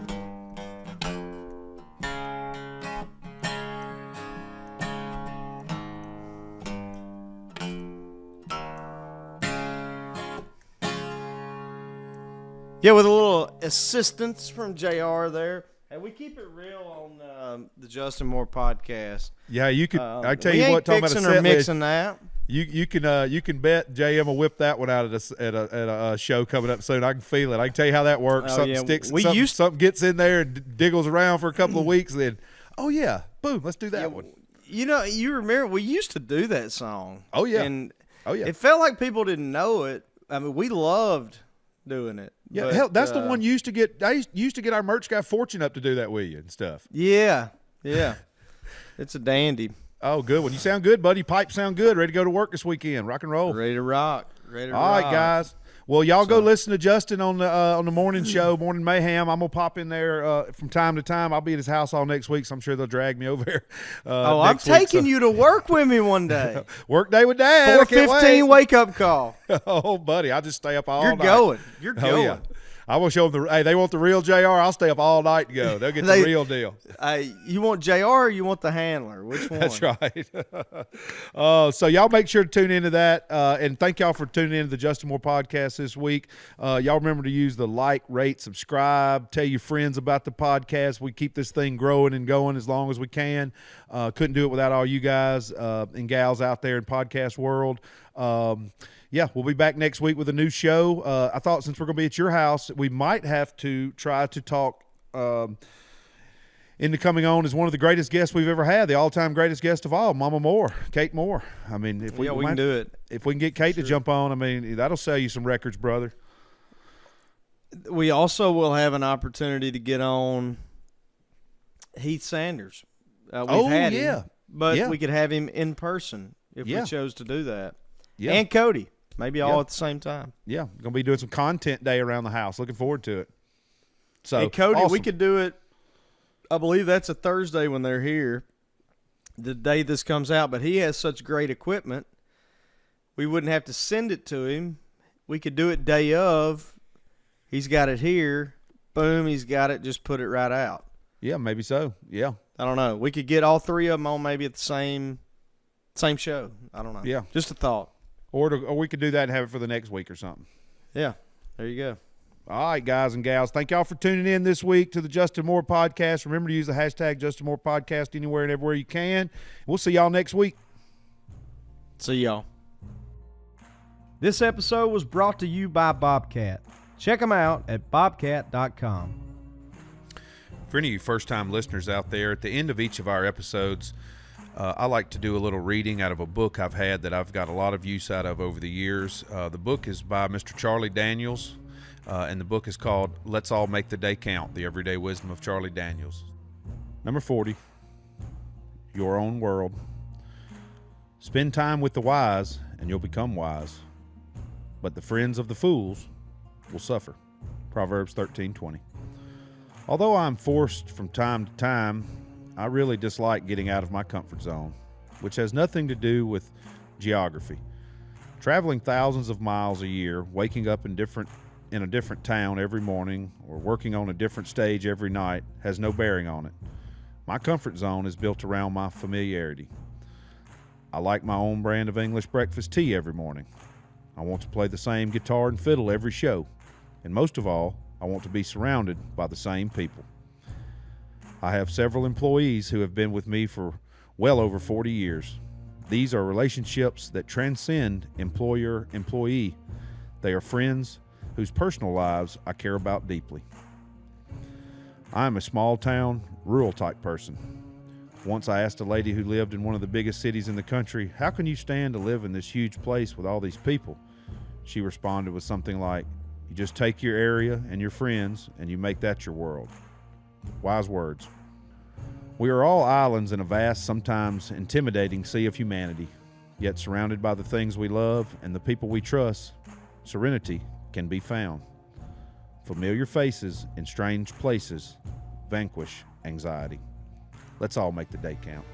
Yeah, with a little assistance from JR there. And we keep it real on the Justin Moore podcast. Yeah, you could. I tell we you ain't what, talking about a fixing or set list, mixing that. you can bet JM will whip that one out at a show coming up soon. I can feel it. I can tell you how that works. Oh, Something yeah. sticks. We something, used- something gets in there and diggles around for a couple of weeks. Then, oh yeah, boom, let's do that one. You know, you remember we used to do that song. Oh, yeah. And Oh yeah, it felt like people didn't know it. I mean, we loved doing it. yeah. but, Hell, that's the one you used to get. I used to get our merch guy Fortune up to do that with you and stuff. Yeah, yeah. It's a dandy. Oh, good one. You sound good, buddy. Pipes sound good. Ready to go to work this weekend. Rock and roll. Ready to rock. Ready to All rock. right, guys. Well, y'all go listen to Justin on the morning show, Morning Mayhem. I'm gonna pop in there from time to time. I'll be at his house all next week, so I'm sure they'll drag me over there. Oh, I'm taking you to work with me one day. Work day with Dad. I can't 4:15 wait. wake up call. Oh, buddy, I'll just stay up all You're night. going. You're Oh, going. yeah. I will show them hey, they want the real JR. I'll stay up all night to go. They'll get the real deal. You want JR or you want the handler? Which one? That's right. So y'all make sure to tune into that. And thank y'all for tuning into the Justin Moore podcast this week. Y'all remember to use the like, rate, subscribe, tell your friends about the podcast. We keep this thing growing and going as long as we can. Couldn't do it without all you guys and gals out there in podcast world. Yeah, we'll be back next week with a new show. I thought since we're going to be at your house, we might have to try to talk into coming on as one of the greatest guests we've ever had, the all-time greatest guest of all, Mama Moore, Kate Moore. I mean, if we can do it. If we can get Kate to jump on, I mean, that'll sell you some records, brother. We also will have an opportunity to get on Heath Sanders. We've had him, but we could have him in person if we chose to do that. Yeah. And Cody, maybe all at the same time. Yeah, going to be doing some content day around the house. Looking forward to it. So, And Cody, awesome. we could do it. I believe that's a Thursday when they're here, the day this comes out. But he has such great equipment, we wouldn't have to send it to him. We could do it day of. He's got it here. Boom, he's got it. Just put it right out. Yeah, maybe so. Yeah. I don't know. We could get all three of them on maybe at the same show. I don't know. Yeah. Just a thought. Or we could do that and have it for the next week or something. Yeah. There you go. All right, guys and gals. Thank y'all for tuning in this week to the Justin Moore podcast. Remember to use the hashtag Justin Moore podcast anywhere and everywhere you can. We'll see y'all next week. See y'all. This episode was brought to you by Bobcat. Check them out at bobcat.com. For any of you first-time listeners out there, at the end of each of our episodes, I like to do a little reading out of a book I've had that I've got a lot of use out of over the years. The book is by Mr. Charlie Daniels, and the book is called Let's All Make the Day Count, The Everyday Wisdom of Charlie Daniels. Number 40, Your Own World. Spend time with the wise, and you'll become wise. But the friends of the fools will suffer. Proverbs 13:20. Although I'm forced from time to time, I really dislike getting out of my comfort zone, which has nothing to do with geography. Traveling thousands of miles a year, waking up in a different town every morning, or working on a different stage every night has no bearing on it. My comfort zone is built around my familiarity. I like my own brand of English breakfast tea every morning. I want to play the same guitar and fiddle every show. And most of all, I want to be surrounded by the same people. I have several employees who have been with me for well over 40 years. These are relationships that transcend employer-employee. They are friends whose personal lives I care about deeply. I am a small-town, rural-type person. Once I asked a lady who lived in one of the biggest cities in the country, how can you stand to live in this huge place with all these people? She responded with something like, you just take your area and your friends and you make that your world. Wise words. We are all islands in a vast, sometimes intimidating sea of humanity, yet surrounded by the things we love and the people we trust, serenity can be found. Familiar faces in strange places vanquish anxiety. Let's all make the day count.